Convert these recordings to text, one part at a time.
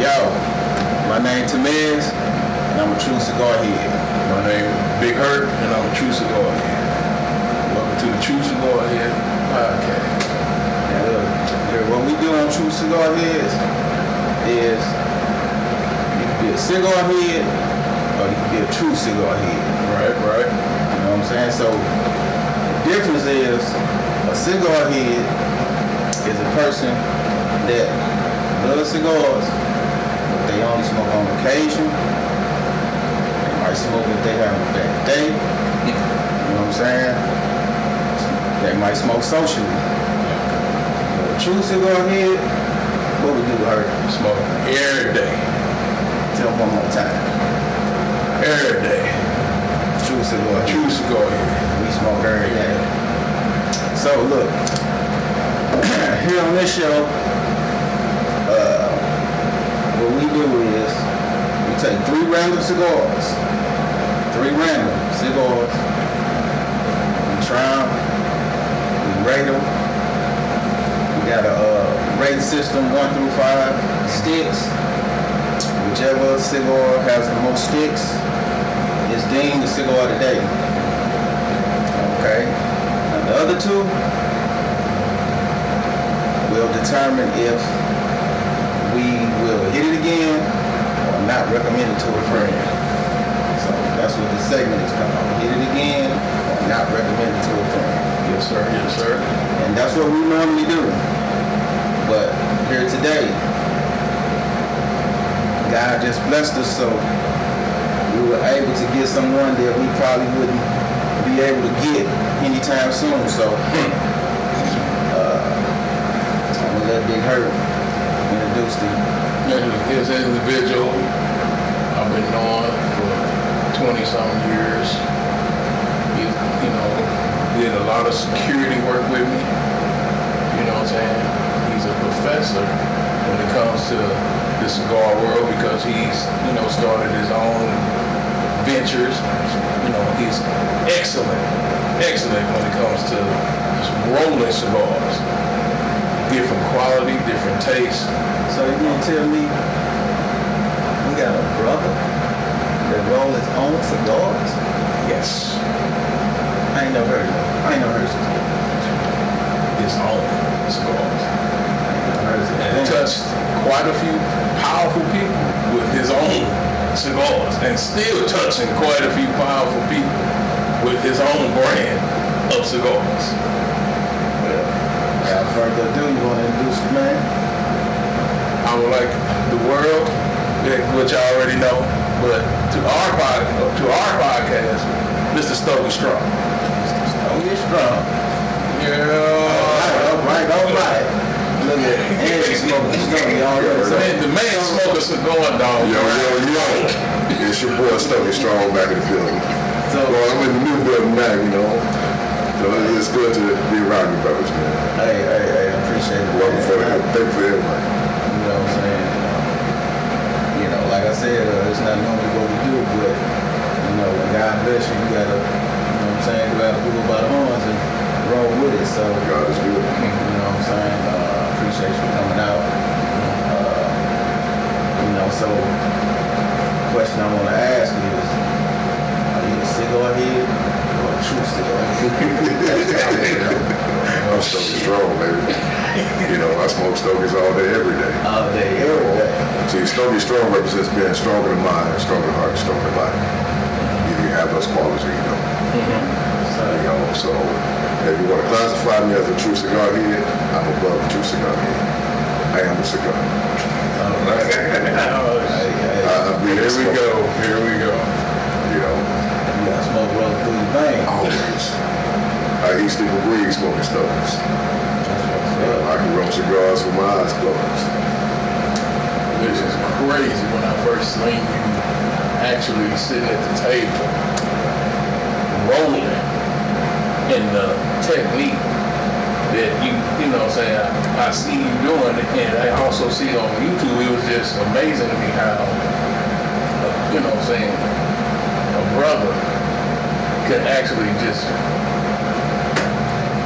Yo, my name Tamez, and I'm a Tru Cigar Head. My name Big Hurt, and I'm a Tru Cigar Head. Welcome to the Tru Cigar Head podcast. And look, what we do on Tru Cigar Heads is you can be a cigar head or you can be a true cigar head. Right. You know what I'm saying? So the difference is a cigar head is a person that loves cigars, but they only smoke on occasion. They might smoke if they have a bad day. You know what I'm saying? They might smoke socially. But a true cigar head, what we do, Hurt? Smoke every day. Tell them one more time. Every day. True cigar head. Tru Cigar Head. We smoke every day. So look, here on this show, what we do is we take 3 random cigars. 3 random cigars. We try them. We rate them. We got a rating system 1 through 5 sticks. Whichever cigar has the most sticks is deemed the cigar of the day. Okay? Now the other 2 will determine if we will hit it again or not recommend it to a friend. So that's what this segment is called. Hit it again or not recommend it to a friend. Yes, sir. And that's what we normally do. But here today, God just blessed us so we were able to get someone that we probably wouldn't be able to get anytime soon. So I'm gonna let Big Hurt introduce the This individual I've been knowing for 20-some years. He, did a lot of security work with me. You know what I'm saying? He's a professor when it comes to the cigar world because he's, started his own ventures. He's excellent when it comes to just rolling cigars. Different quality, different taste. So you gonna tell me we got a brother that roll his own cigars? Yes. I ain't never heard of it. His own cigars. And And touched quite a few powerful people with his own cigars and still touching quite a few powerful people with his own brand of cigars. without further ado, you wanna introduce the man? I would like the world, which I already know, but to our podcast, Mr. Stogie Strong. Stogie Strong. Yeah. All right. Look at Andy smoking Stogie already. The man smoke a cigar, dog. Yo. It's your boy Stogie Strong back in the building. So, Well, I'm in the new building now, So it's good to be around you brothers, man. hey, I appreciate it. Welcome for that. Thank you for everybody. You know what I'm saying? Like I said, it's not normally what we do, but, when God bless you, you gotta, go out and Google by the horns and roll with it. So, God is good. Appreciate you coming out. So, the question I want to ask is, are you a cigar head or a true cigar head? I'm Stogie Strong, baby. I smoke Stogies all day, every day. All day, every day. See, Stogie Strong represents being stronger than mind, stronger than heart, stronger than body. Either you have those qualities or you don't. So if you want to classify me as a true cigar head, I'm above a true cigar head. I am a cigar. All right. Here we go. You got smoke rolling through your veins. Always. I eat, sleep, and breathe smoking Stogies. I can roll cigars with my eyes closed. Which is crazy when I first seen you actually sitting at the table, rolling, and the technique that I see you doing, and I also see on YouTube. It was just amazing to me how, a brother can actually just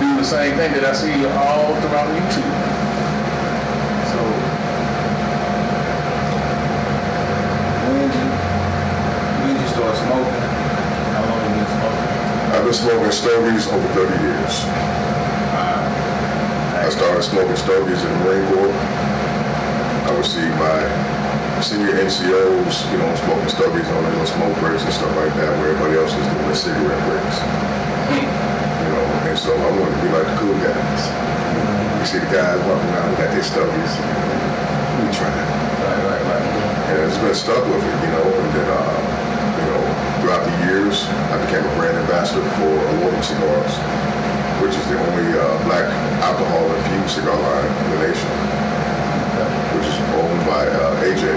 do the same thing that I see all throughout YouTube. So smoking Stogies over 30 years. I started smoking Stogies in the Marine Corps. I received my senior NCOs, smoking Stogies on their little smoke breaks and stuff like that, where everybody else was doing their cigarette breaks. And so I wanted to be like the cool guys. You see the guys walking around, they got their Stogies. We try it. Right. And it's been stuck with it, and then, throughout the years, I became a brand ambassador for Awarding Cigars, which is the only black alcohol-infused cigar line in the nation, which is owned by AJ.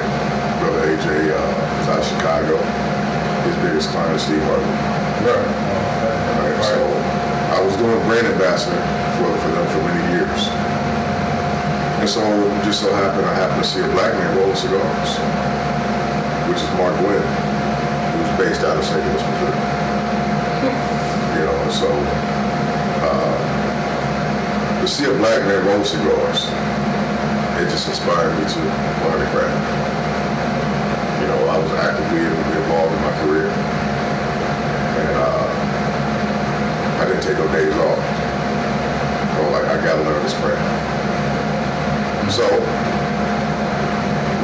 Brother AJ is out of Chicago. His biggest client is Steve Harvey. Right. So I was doing brand ambassador for them for many years. And so it just so happened I happened to see a black man rolling cigars, which is Mark Gwynn, who's based out of St. Louis, Missouri. And so to see a black man roll cigars, it just inspired me to learn the craft. I was actively involved in my career, and I didn't take no days off. I gotta learn this craft. So,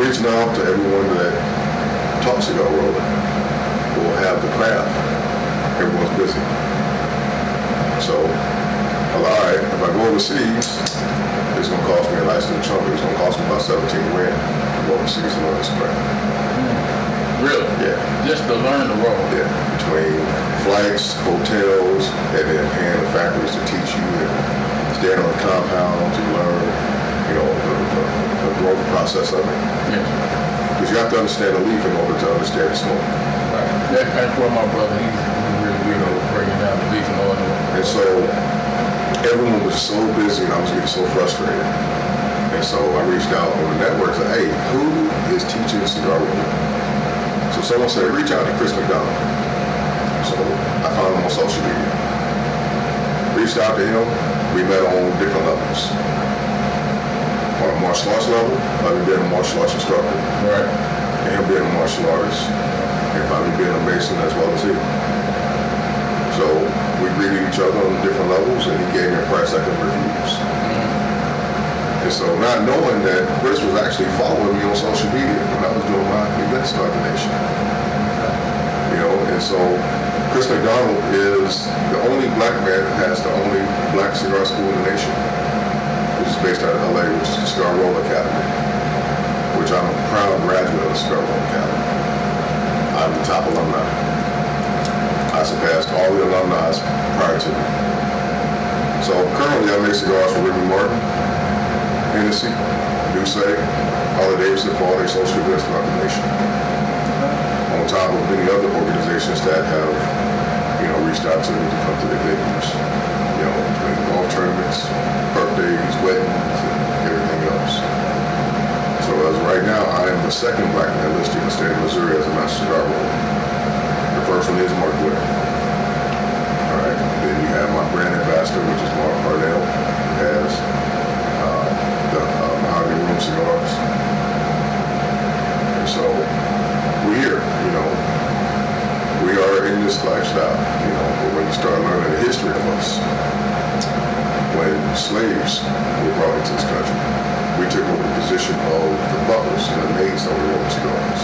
reaching out to everyone that talks cigar rolling will have the craft. Everyone's busy. So, all right, if I go overseas, it's going to cost me a nice little chunk. It's going to cost me about 17 grand to go overseas and learn this craft. Really? Yeah. Just to learn the roll? Yeah. Between flights, hotels, and then paying the factories to teach you and staying on the compound to learn, the growth process of it. Yes. Because you have to understand the leaf in order to understand the smoke. Right. That's where my brother, he's really good at breaking down the leaf in order. And so everyone was so busy and I was getting so frustrated. And so I reached out on the network and said, hey, who is teaching cigar rolling? So someone said, reach out to Chris McDonald. So I found him on social media. Reached out to him. We met on different levels. On a martial arts level, I've been a martial arts instructor. Right. And him being a martial artist, and probably being a Mason as well as he. So we greeted each other on different levels, and he gave me a price I couldn't refuse. And so not knowing that Chris was actually following me on social media when I was doing my events throughout the nation. And so Chris McDonald is the only black man that has the only black cigar school in the nation, which is based out of LA, which is the Cigar Roll Academy, which I'm a proud graduate of the Cigar Roll Academy. I'm the top alumni. I surpassed all the alumni prior to me. So currently I make cigars for Remy Martin, Hennessy, Douce, Harley Davidson for all their social events throughout the nation. On top of many other organizations that have, reached out to me to come to their venues, between golf tournaments, birthdays, weddings, and everything else. So as right now, I am the second black man listed in the state of Missouri as a master cigar roller. The first one is Mark Gwynn. All right. Then you have my brand ambassador, which is Mark Parnell, who has the Mahogany Room cigars. And so we're here, we are in this lifestyle, but when you start learning the history of us, when slaves were brought into this country, we took over the position of the butlers and the maids that were rolling cigars.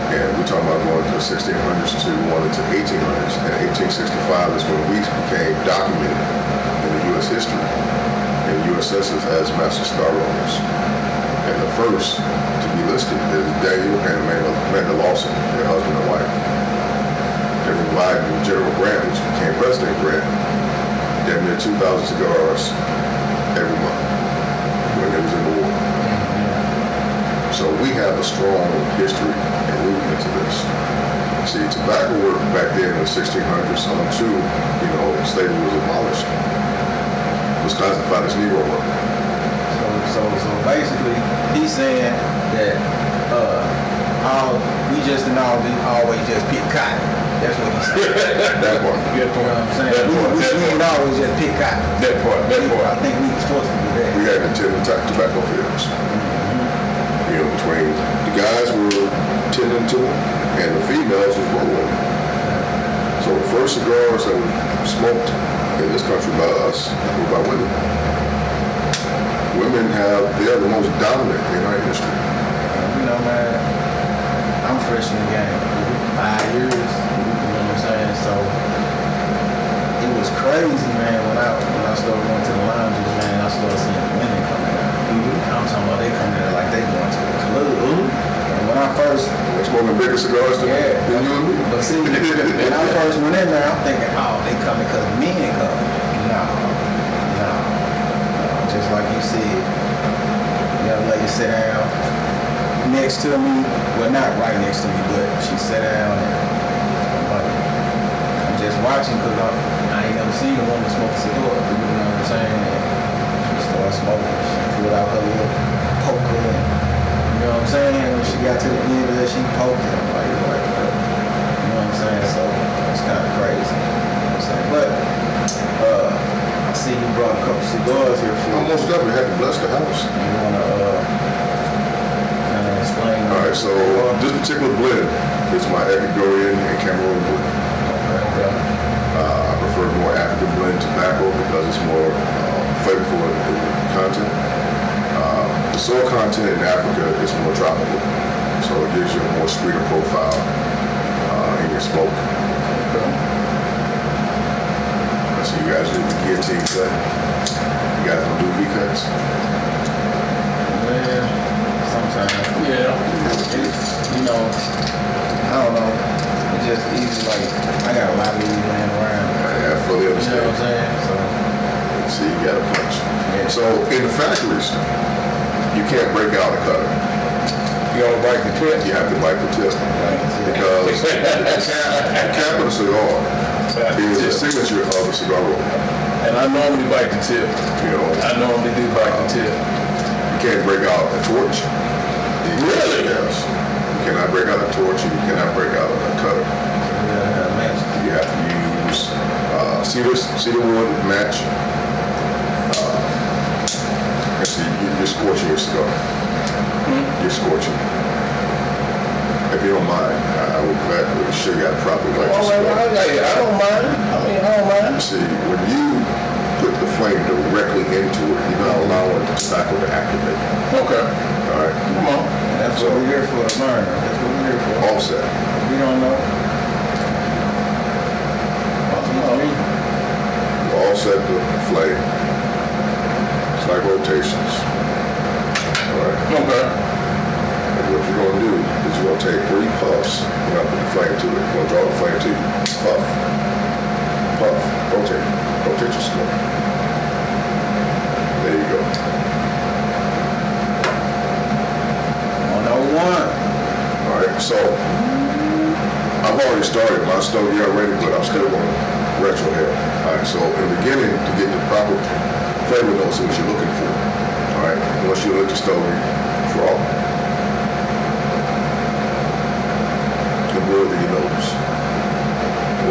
And we're talking about going to the 1600s to one into 1800s. And 1865 is when we became documented in the U.S. history, in the U.S. Census as master cigar rollers. And the first to be listed is Daniel and Amanda Lawson, their husband and wife. They provided General Grant, which became President Grant, damn near 2,000 cigars every month when they was in the war. So we have a strong history and movement to this. See, tobacco work back then in the 1600s on too, slavery was abolished. It was classified as Negro work. So basically, he's saying that we just didn't always just pick cotton. That's what he's saying. That part. You know what I'm saying? We didn't always just pick cotton. That part. I think we were supposed to do that. We had to tend to tobacco fields. Between the guys were tending to them and the females were rolling. So the first cigars that were smoked in this country by us were by women. They're the most dominant in our industry. You know, man, I'm fresh in the game. 5 years, you know what I'm saying? So it was crazy, man, when I started going to the lounges, man, I started seeing the women coming out. I'm talking about they coming out like they going to the club. And when I first... They're smoking bigger cigars than you and me. But see, when I first went in there, I'm thinking, oh, they coming because men coming. No. Just like you said, young lady sit down next to me, well, not right next to me, but she sat down and I'm just watching because I ain't never seen a woman smoke a cigar, you know what I'm saying? And she started smoking, she pulled out her little poker and, you know what I'm saying? When she got to the end of it, she poked it. I'm like, you know what I'm saying? So it's kind of crazy, you know what I'm saying? But, I see you brought a couple cigars here for I most definitely had to bless the house. you want to kind of explain? All right, so this particular blend is my Ecuadorian and Cameroon blend. Okay. I prefer more African blend tobacco because it's more flavorful in content. The soil content in Africa is more tropical, so it gives you a more sweeter profile in your smoke. So you guys do the guillotine cut. You guys don't do V-cuts? Yeah, sometimes. Yeah. You know, I don't know. It's just easy. Like, I got a lot of these laying around. I fully You know understand. what I'm saying? So, See, you got a punch. Yeah. So in the factories, you can't break out a cutter. You don't bite the tip. You have to bite the tip because the cap of the cigar is the signature of the cigar roll. And I normally bite the tip. You know, I normally do bite the tip. you can't break out a torch. Really? Yes. You cannot break out a torch and you cannot break out a cutter. You have to use cedar wood match. And see, you're scorching your cigar. You're scorching. If you don't mind, I would gladly show you how to properly light your cigar. I don't mind. I don't mind. See, when you put the flame directly into it, you're not allowing the tobacco to activate. Okay. All right? Come on. That's what we're here for, to learn. That's what we're here for. Offset. We don't know. Offset the flame. It's like rotations. All right? Okay. And what you're going to do is you're going to take 3 puffs. You're going to put the flame to it. You're going to draw the flame to you. Puff. Puff. Rotate. Rotate your cigar. There you go. 101. All right, so I've already started my Stogie already, but I'm still going to retro here. All right, so in the beginning, to get the proper flavor notes of what you're looking for, all right, once you let your Stogie draw, the blow to your nose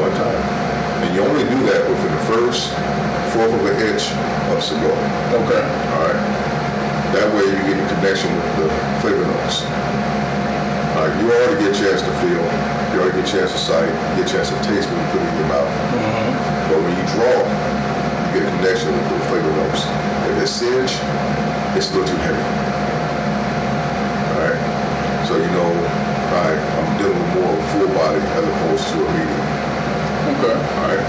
one time. And you only do that within the first 1/4 of an inch of cigar. Okay. All right. That way you get a connection with the flavor notes. You already get a chance to feel, you already get a chance to sight, you get a chance to taste when you put it in your mouth. But when you draw, you get a connection with the flavor notes. If it's singed, it's a little too heavy. All right. So you know, I'm dealing with more of a full body as opposed to a medium. Okay. All right.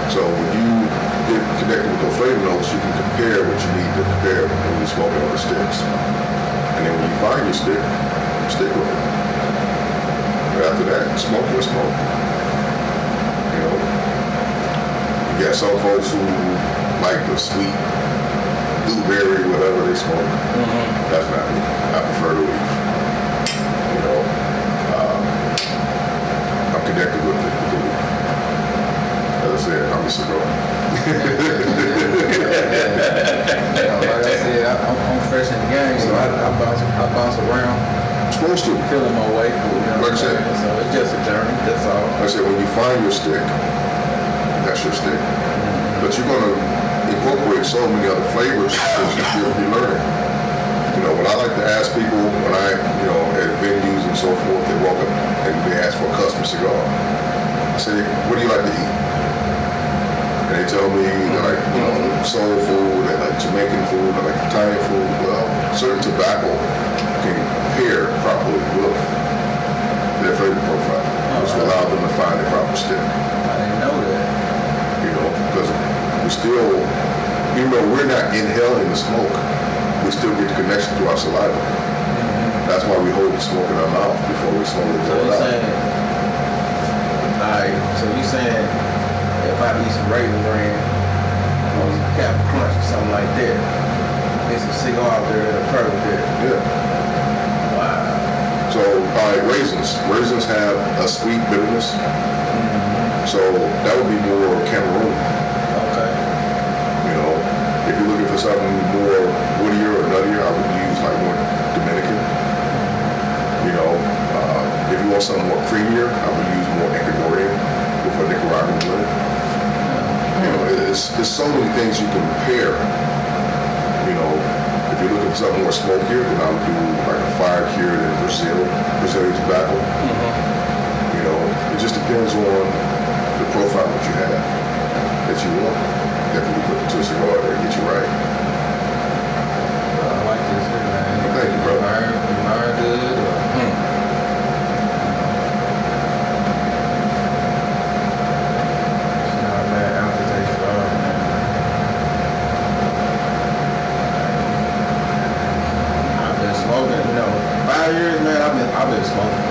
So when you get connected with those flavor notes, you can compare what you need to compare when you're smoking on the sticks. And then when you find your stick, stick with it. But after that, smoke your smoke. You know, you got some folks who like the sweet blueberry, whatever they smoke. That's not me. I prefer the leaf. You know, I'm connected with the leaf. As I said, I'm a cigar. Like I said, I'm fresh in the game, so I bounce around. Supposed to. Feeling my way. You know Like I said. So it's just a journey, that's all. Like I said, when you find your stick, that's your stick. But you're going to incorporate so many other flavors as you'll be learning. You know, when I like to ask people, when I, at venues and so forth, they walk up and they ask for a custom cigar. say, what do you like to eat? And they tell me they like, soul food, they like Jamaican food, they like Italian food. Well, certain tobacco can pair properly with their flavor profile, which will allow them to find the proper stick. I didn't know that. Because we still, even though we're not inhaling the smoke, we still get the connection to our saliva. That's why we hold the smoke in our mouth before we smoke it. So you saying if I eat some Raisin Bran or some Captain Crunch or something like that, there's a cigar out there that'll perfect there. Yeah. Wow. So, raisins. Raisins have a sweet bitterness. So that would be more Cameroon. Okay. If you're looking for something more woodier or nuttier, I would use like more Dominican. If you want something more creamier, I would use more Ecuadorian with a Nicaraguan blend. There's so many things you can pair. If you're looking for something more smokier, then I would do like a fire cured in Brazilian tobacco. It just depends on the profile that you have, that you want, that can be put into a cigar that get you right. I like this here, man. Thank you, brother. Iron good. It's not a bad aftertaste at all, man. I've been smoking, 5 years, man. I've been smoking.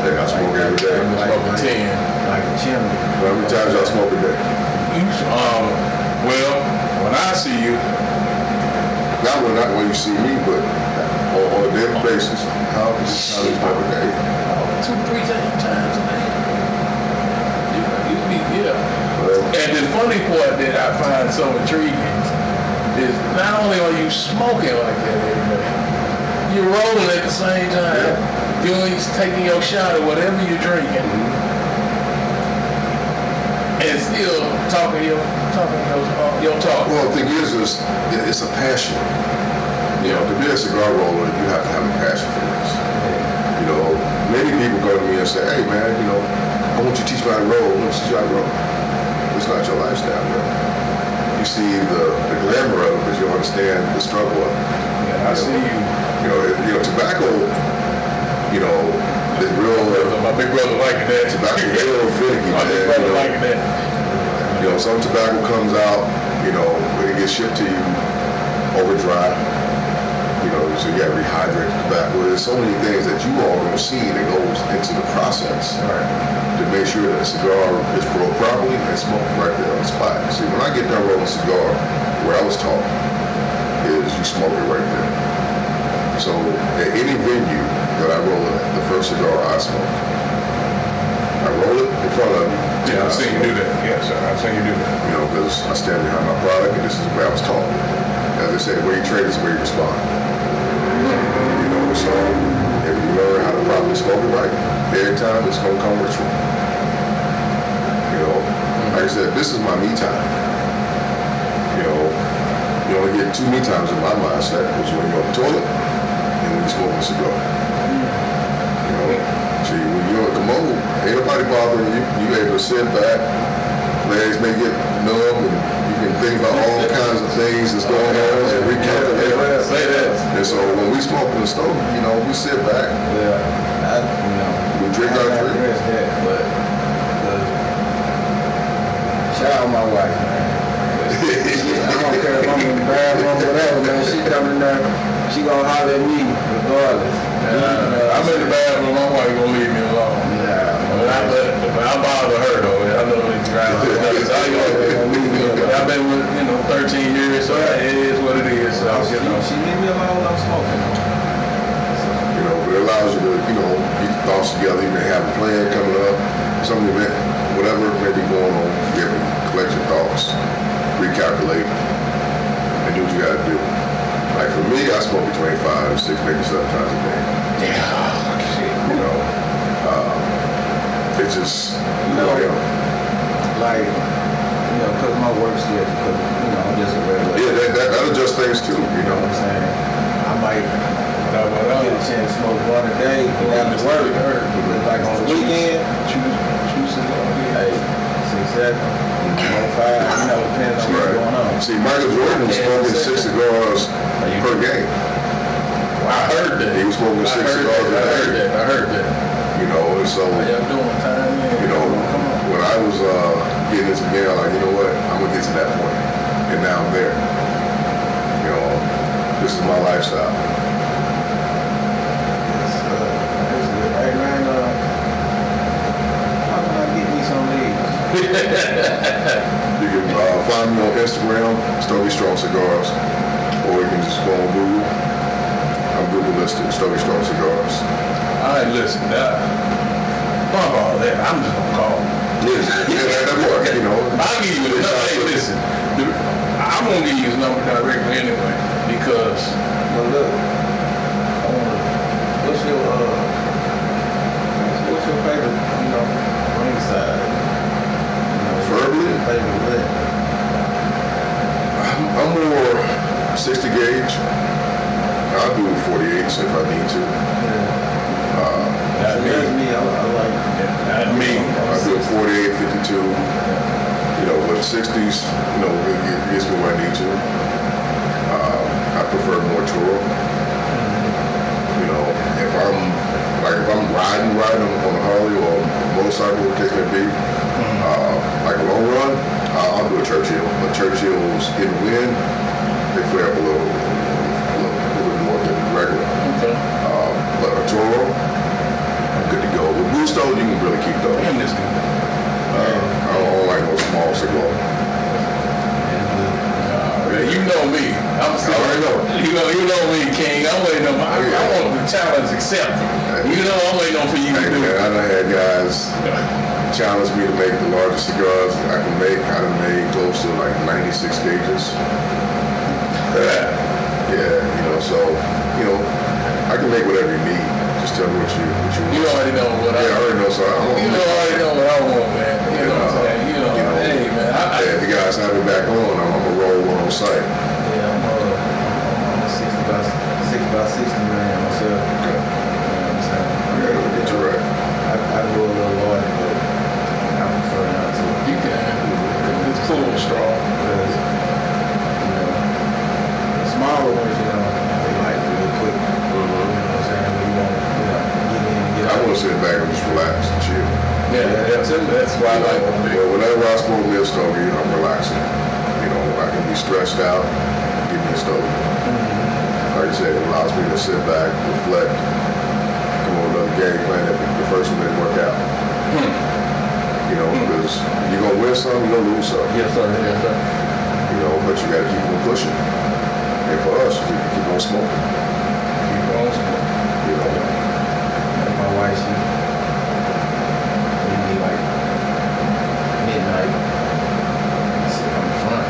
Yeah, I smoke every day. Smoking 10. Like a chimney. How many times y'all smoke a day? Well, when I see you, Not when you see me, but on a daily basis, how many times you smoke a day? 2-3 times a day. Yeah. Well, And the funny part that I find so intriguing is not only are you smoking like that every day, you're rolling at the same time. You're taking your shot of whatever you're drinking, and still talking your talk. Well, the thing is it's a passion. To be a cigar roller, you have to have a passion for this. Many people go to me and say, hey man, I want you to teach me how to roll. I want you to teach me how to roll. It's not your lifestyle, bro. You see the glamour of it, but you understand the struggle of it. Yeah, I see you. Tobacco, is real. My big brother liking that. Tobacco is real finicky, My big brother liking that. Some tobacco comes out, when it gets shipped to you over dry. So you got to rehydrate the tobacco. There's so many things that you all don't see that goes into the process to make sure that the cigar is rolled properly and smoked right there on the spot. See, when I get done rolling a cigar, where I was taught is you smoke it right there. So at any venue that I roll it at, the first cigar I smoke, I roll it in front of you. Yeah, I've seen you do that. Yes, sir. I've seen you do that. Because I stand behind my product, and this is the way I was taught. As they say, the way you trade is the way you respond. So if you learn how to properly smoke it right, every time it's gonna come ritual. Like I said, this is my me time. You only get 2 me times in my mindset, which is when you're on the toilet and when you're smoking a cigar. See, when you're in a commode, ain't nobody bothering you. You're able to sit back, legs may get numb, and you can think about all kinds of things that's going on and recalculate. And so when we smoke in the stove, we sit back. We drink our drink. But shout out my wife, man. I don't care if I'm in the bathroom or whatever, man. She come in there, she gonna holler at me regardless. I'm in the bathroom, my wife gonna leave me alone. But I bother her though. I know it's right. I've been with 13 years, so it is what it is. So She leave me alone when I'm smoking. But it allows you to, get your thoughts together, even have a plan coming up, some event, whatever may be going on, you have to collect your thoughts, recalculate, and do what you gotta do. Like for me, I smoke between 5 and 6, maybe 7 times a day. Yeah. It's just, like, because my work schedule, because, I'm just a regular. Yeah, that adjusts things too, You know what I'm saying? I might get a chance to smoke one a day after work. But like on the weekend, Tru Cigar Hedz. Hey, 6'7", 105, you know, depending on what's going on. See, Michael Jordan was smoking 6 cigars per game. Well, I heard that. He was smoking 6 cigars a day. I heard that. You know, and so, How y'all doing, time? you know, when I was getting into the game, I'm like, you know what, I'm gonna get to that point, and now I'm there. You know, this is my lifestyle. Hey man, how can I get me some of these? You can find me on Instagram, Stogie Strong Cigars, or you can just go on Google. I'm Google listed, Stogie Strong Cigars. All right, listen, bump all that. I'm just gonna call. Yeah, that works, you know. I'll give you the number. Hey, listen, I'm gonna give you his number directly anyway because. Well, look, what's your favorite, you know, ring side? Preferably? Favorite lit? I'm more 60 gauge. I'll do 48s if I need to. Not me. That's me. I like. Not me. I do 48, 52. You know, with 60s, you know, it gets me where I need to. I prefer more Toro. You know, if I'm riding on a Harley or a motorcycle, what the case may be, like a long run, I'll do a Churchill. But Churchills in the wind, they flare up a little bit more than regular. Okay. But a Toro, I'm good to go. With Gusto, you can really keep those. Damn this dude. I don't like no small cigar. You know me. I'm still. I already know. You know me, King. I'm waiting on. I want the challenge accepted. You know, I'm waiting on for you to Hey do man, it. I done had guys challenge me to make the largest cigars I can make. I done made close to like 96 gauges. Yeah, you know, so, you know, I can make whatever you need. Just tell me what you want. You already know what I. Yeah, I already know. So You already know what I want, man. You know what I'm saying? You know, hey man. If you guys have it back on, I'm gonna roll one on site. Yeah, I'm a 60 by 60 man myself. Okay. You know what I'm saying? Yeah, you're right. I go a little larger, but I prefer not to. You can. It's cool, strong. Because, you know, the smaller ones, you know, they like real quick. You know what I'm saying? When you want to, you know, get in and get I out. want to sit back and just relax and chill. That's why I like it. Well, whenever I smoke me a Stogie, I'm relaxing. You know, I can be stressed out, give me a Stogie. Like I said, it allows me to sit back, reflect, come on with another game plan if the first one didn't work out. You know, because you're going to win some, you're going to lose some. Yes, sir. Yes, sir. You know, but you got to keep on pushing. And for us, you keep on smoking. Keep on smoking. You know, And my wife, she be like midnight, sit on the front.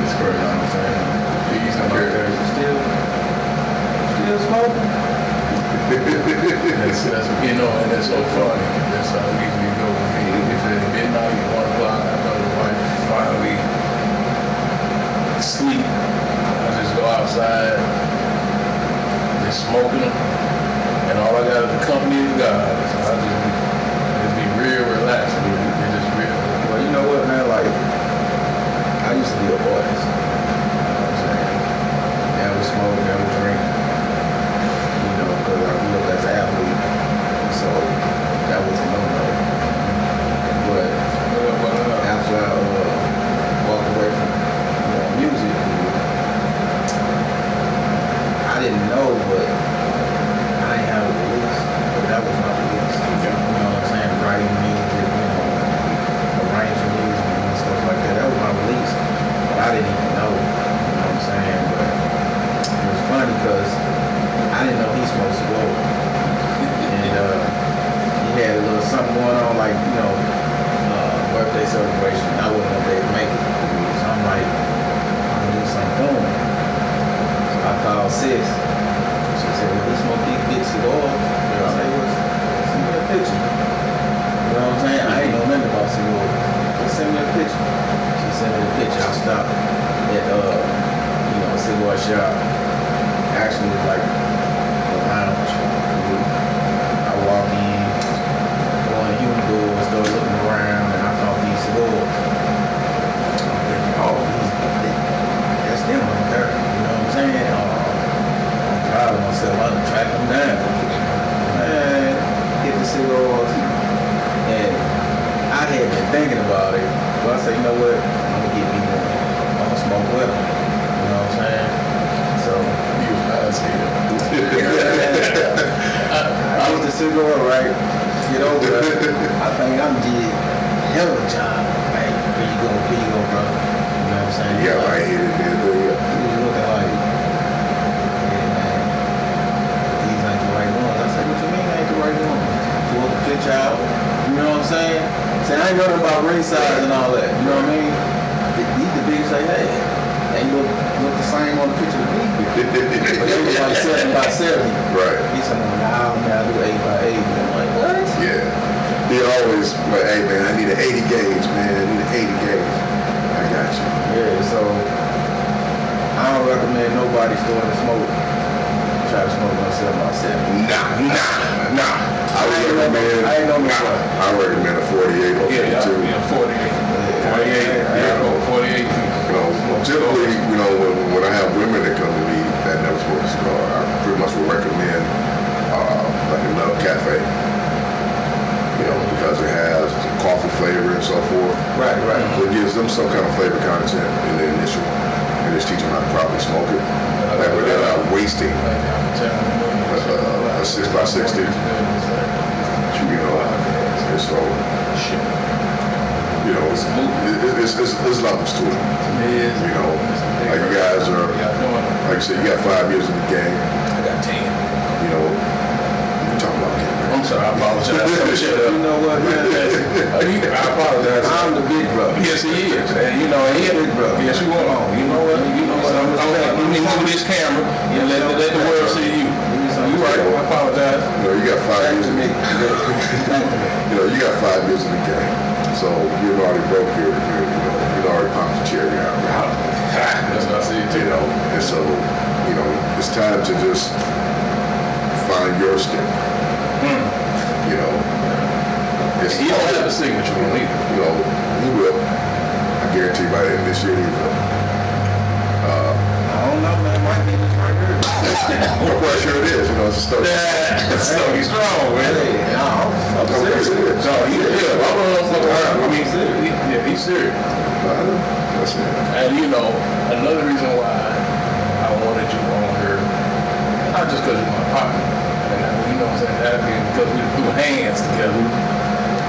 It's You know what I'm saying? Peace and I'm out there, care. still smoking. That's you know, and that's so funny. That's how it usually go with me. If it's midnight, 1 o'clock, I know the wife finally sleep. I just go outside, just smoking them, and all I got is the company of God. So I just be real relaxed. It's just real. Well, you know what, man? Like, I used to be a artist. You know what I'm saying? Never smoke, never drink. You know, because I grew up as an athlete. So that was a no-no. But after I walked away from music, I didn't know, but I didn't have a release. But that was my release. You know what I'm saying? Writing music, you know, arranging music and stuff like that. That was my release. But I didn't even know. You know what I'm saying? But it was funny because I didn't know he smoked cigars. And he had a little something going on, like, you know, birthday celebration. I wasn't gonna be able to make it. So I'm like, I'm gonna do something for him. So I called Sis. She said, well, he smoked these big cigars. I said, well, send me a picture. You know what I'm saying? I ain't know nothing about cigars. Just send me a picture. She sent me the picture. I stopped at, you know, a cigar shop. Actually, it was like a lounge. I walk in, go in the humidor, start looking Man, hit the cigars. And I had been thinking about it. But I said, you know what? I'm gonna get me one. I'm gonna smoke with them. You know what I'm saying? So You was high as hell. I was the cigar, right? Get over it. I think I'm did hell of a job. Like, here you go, brother. You know what I'm saying? Yeah, right here, there. He was looking like, yeah, man, these ain't the right ones. I said, what you mean ain't the right ones? Pull the pitch out. You know what I'm saying? Say, I ain't nothing about ring size and all that. You know what I mean? These the biggest say, hey, they look the same on the picture to me. But they was like 7 by 70. Right. He said, nah, man, I do 8 by 8. I'm like, what? Yeah. He always like, hey man, I need an 80 gauge, man. I need an 80 gauge. I got you. Yeah, so I don't recommend nobody starting to smoke. Try to smoke on 7 by 7. Nah. I ain't no nobody. I recommend a 48 or 52. Yeah, 48. 48. Typically, when I have women that come to me that never smoke a cigar, I pretty much will recommend like a Love Cafe. Because it has coffee flavor and so forth. Right. It gives them some kind of flavor content in the initial, and just teach them how to properly smoke it. Like without not wasting a 6 by 60. And so, it's levels to it. Like you guys are, like you said, you got 5 years in the game. I got 10. You talking about it. I'm sorry, I apologize. You know what, man? I apologize. I'm the big brother. Yes, he is. And he is big brother. Yes, you are. You know what? Let me move this camera and let the world see you. You right. I apologize. You got 5 years in the you got 5 years in the game. So you've already broke you've already popped the cherry out. That's what I see too. And so, it's time to just find your stick. He don't have a signature on either. He will. I guarantee by the end of this year he will. I don't know, man. My name is right here. I'm quite sure it is. It's a Stogie. Stogie Strong, man. I'm serious. No, he's serious. That's it. And another reason why I wanted you on here, not just because you're my partner, and what I'm saying, that because we do hands together,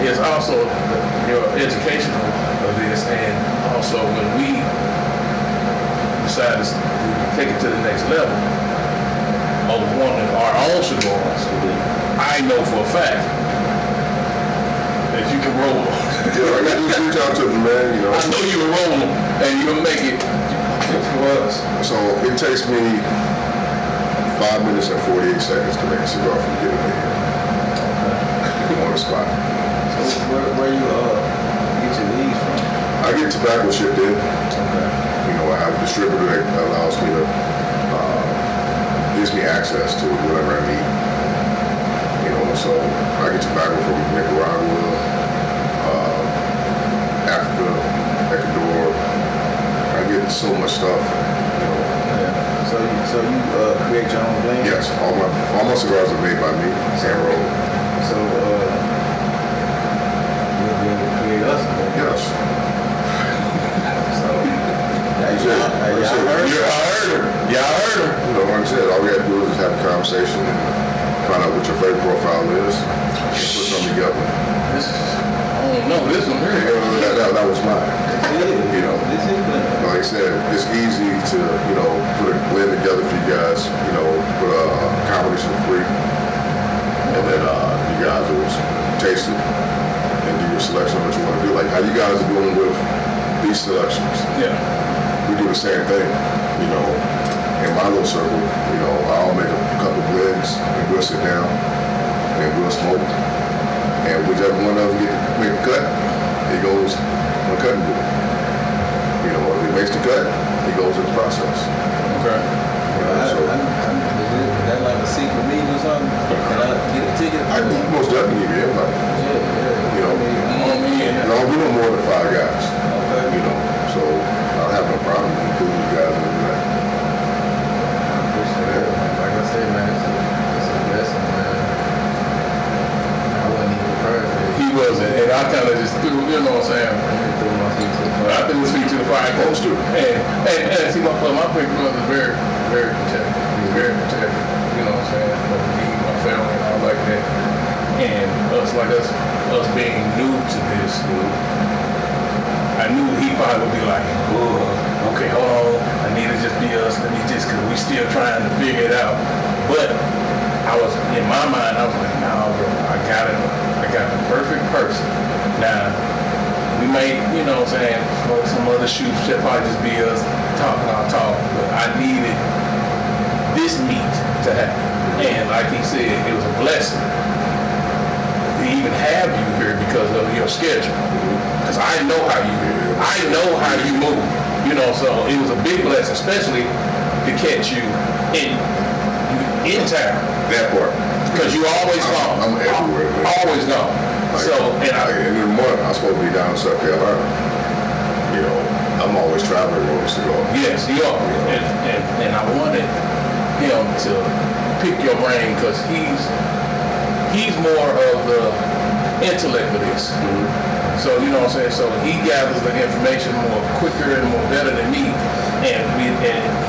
is also your educational of this, and also when we decide to take it to the next level of wanting our own cigars, I know for a fact that you can roll them. Yeah, just reach out to me, man. I know you can roll them, and you'll make it for us. So it takes me 5 minutes and 48 seconds to make a cigar from getting in here. On the spot. So where you get your leads from? I get tobacco shipped in. Okay. I have a distributor that allows me to, gives me access to whatever I need. So I get tobacco from Nicaragua, Africa, Ecuador. I get so much stuff. Yeah. So you create your own blend? Yes, all my cigars are made by me, hand rolled. So you'll be able to create us a blend? Yes. Y'all heard her. Like I said, all we have to do is just have a conversation and find out what your favorite profile is, and put something together. I don't know this one here. That was mine. This is blend. Like I said, it's easy to, put a blend together for you guys, put a combination of 3. And then you guys will taste it and give you a selection of what you want to do. Like how you guys are doing with these selections. Yeah. We do the same thing, in my little circle, I'll make a couple blends and we'll sit down and we'll smoke. And whichever one of them make a cut, it goes on the cutting board. If it makes the cut, it goes in the process. Okay. Is that like a secret meeting or something? Can I get a ticket? I most definitely give you everybody. We don't more than 5 guys. Okay. So I don't have no problem including you guys in that. Like I said, man, it's a I kind of just threw, you know what I'm saying? I threw his feet to the fire. Supposed to. And see, my big brother is very, very protective. He's very protective, you know what I'm saying? Of me, my family, and all like that. And us being new to this, I knew he probably would be like, oh, okay, hold on, I need to just be us, let me just, cause we still trying to figure it out. But I was, in my mind, I was like, nah, bro, I got the perfect person. Now, we may, you know what I'm saying, for some other shoots, should probably just be us talking our talk, but I needed this meet to happen. And like he said, it was a blessing to even have you here because of your schedule. Because I know how you move, you know, so it was a big blessing, especially to catch you in town. That part. Because you always gone. I'm everywhere. Man. Always gone. Like, So, and in the month, I'm supposed to be down in South Carolina. You know, I'm always traveling with a cigar. yes, you are. And I wanted him to pick your brain because he's more of the intellect of this. So, you know what I'm saying? So he gathers the information more quicker and more better than me. And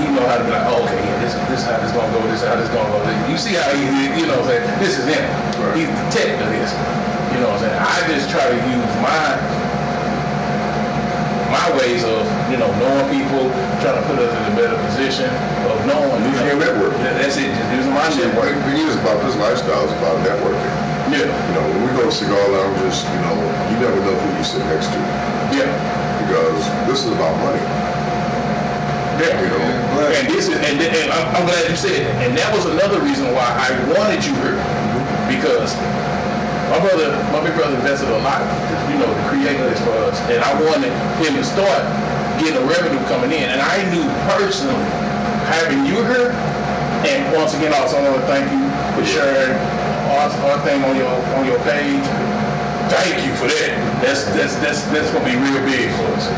he know how to be like, oh, okay, yeah, this is how this gonna go, this is how this gonna go. You see how he, you know what I'm saying? This is him. Right. He's the tech of this. You know what I'm saying? I just try to use my ways of, you know, knowing people, trying to put us in a better position of knowing. Using your network. That's it, just using my network. The thing is about this lifestyle is about networking. Yeah. You know, when we go to cigar lounges, you know, you never know who you sit next to. Yeah. Because this is about money. Yeah. You know. And this is, and I'm glad you said that. And that was another reason why I wanted you here. Because my big brother invested a lot, you know, to create this for us. And I wanted him to start getting the revenue coming in. And I knew personally, having you here, and once again, also I want to thank you for sharing our thing on your page. Thank you for that. That's gonna be real big for us.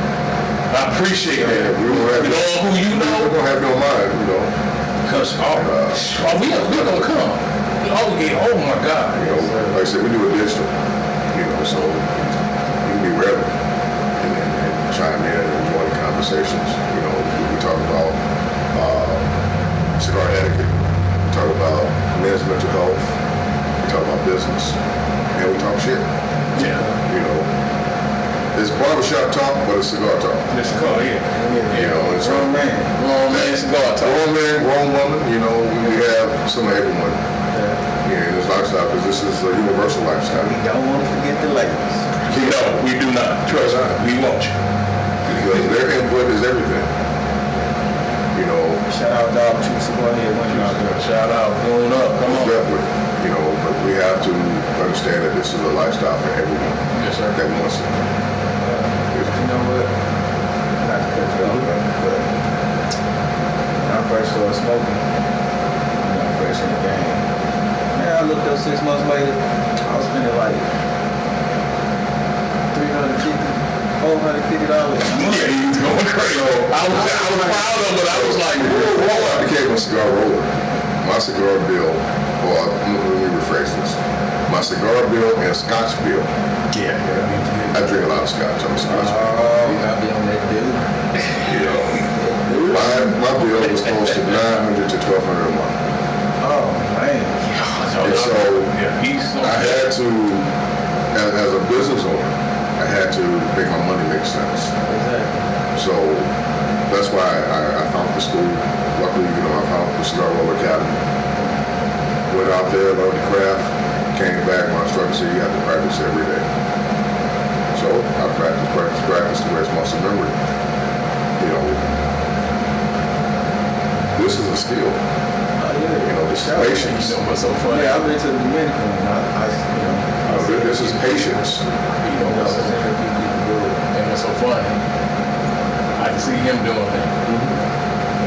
I appreciate that. We don't have, You know who you know? We don't have no mind, you know. Cause we gonna come. Oh yeah, oh my God. You know, like I said, we do it digital. You know, so you can be relevant and chime in and join the conversations. You know, we talk about cigar etiquette. We talk about men's mental health. We talk about business. And we talk shit. Yeah. You know, it's barbershop talk, but it's cigar talk. This call, yeah. You know, it's Grown man. Grown man cigar talk. grown man, grown woman. You know, we have some of everyone. Yeah, in this lifestyle, because this is a universal lifestyle. We don't want to forget the ladies. No, we do not. Trust me, we won't. Because their input is everything. You know, Shout out dog Tru Cigar Hedz when you're out there. Shout out, going up, come on. definitely. You know, but we have to understand that this is a lifestyle for everyone Yes, sir. that wants it. You know what? Not to cut you off, brother, but when I first started smoking, when I first in the game, man, I looked up 6 months later, I was spending like $450 a month. Yeah, he was going crazy. I was proud of it. I was like, Before I became a cigar roller, my cigar bill, or let me rephrase this, my cigar bill and scotch bill, yeah. I drink a lot of scotch, I'm a scotch man. I'll be on that dude. You know, my bill was close to $900 to $1,200 a month. Oh, man. And so yeah, he's so I had to, as a business owner, I had to make my money make sense. Exactly. So that's why I found the school. Luckily, you know, I found the Cigar Roll Academy. Went out there, learned the craft, came back. My instructor said you have to practice every day. So I practiced to where it's muscle memory. You know, this is a skill. You know, this is patience. You know what's so funny? Yeah, I've been to the Dominican. This is patience. You know what's so funny? And what's so funny? I can see him doing that.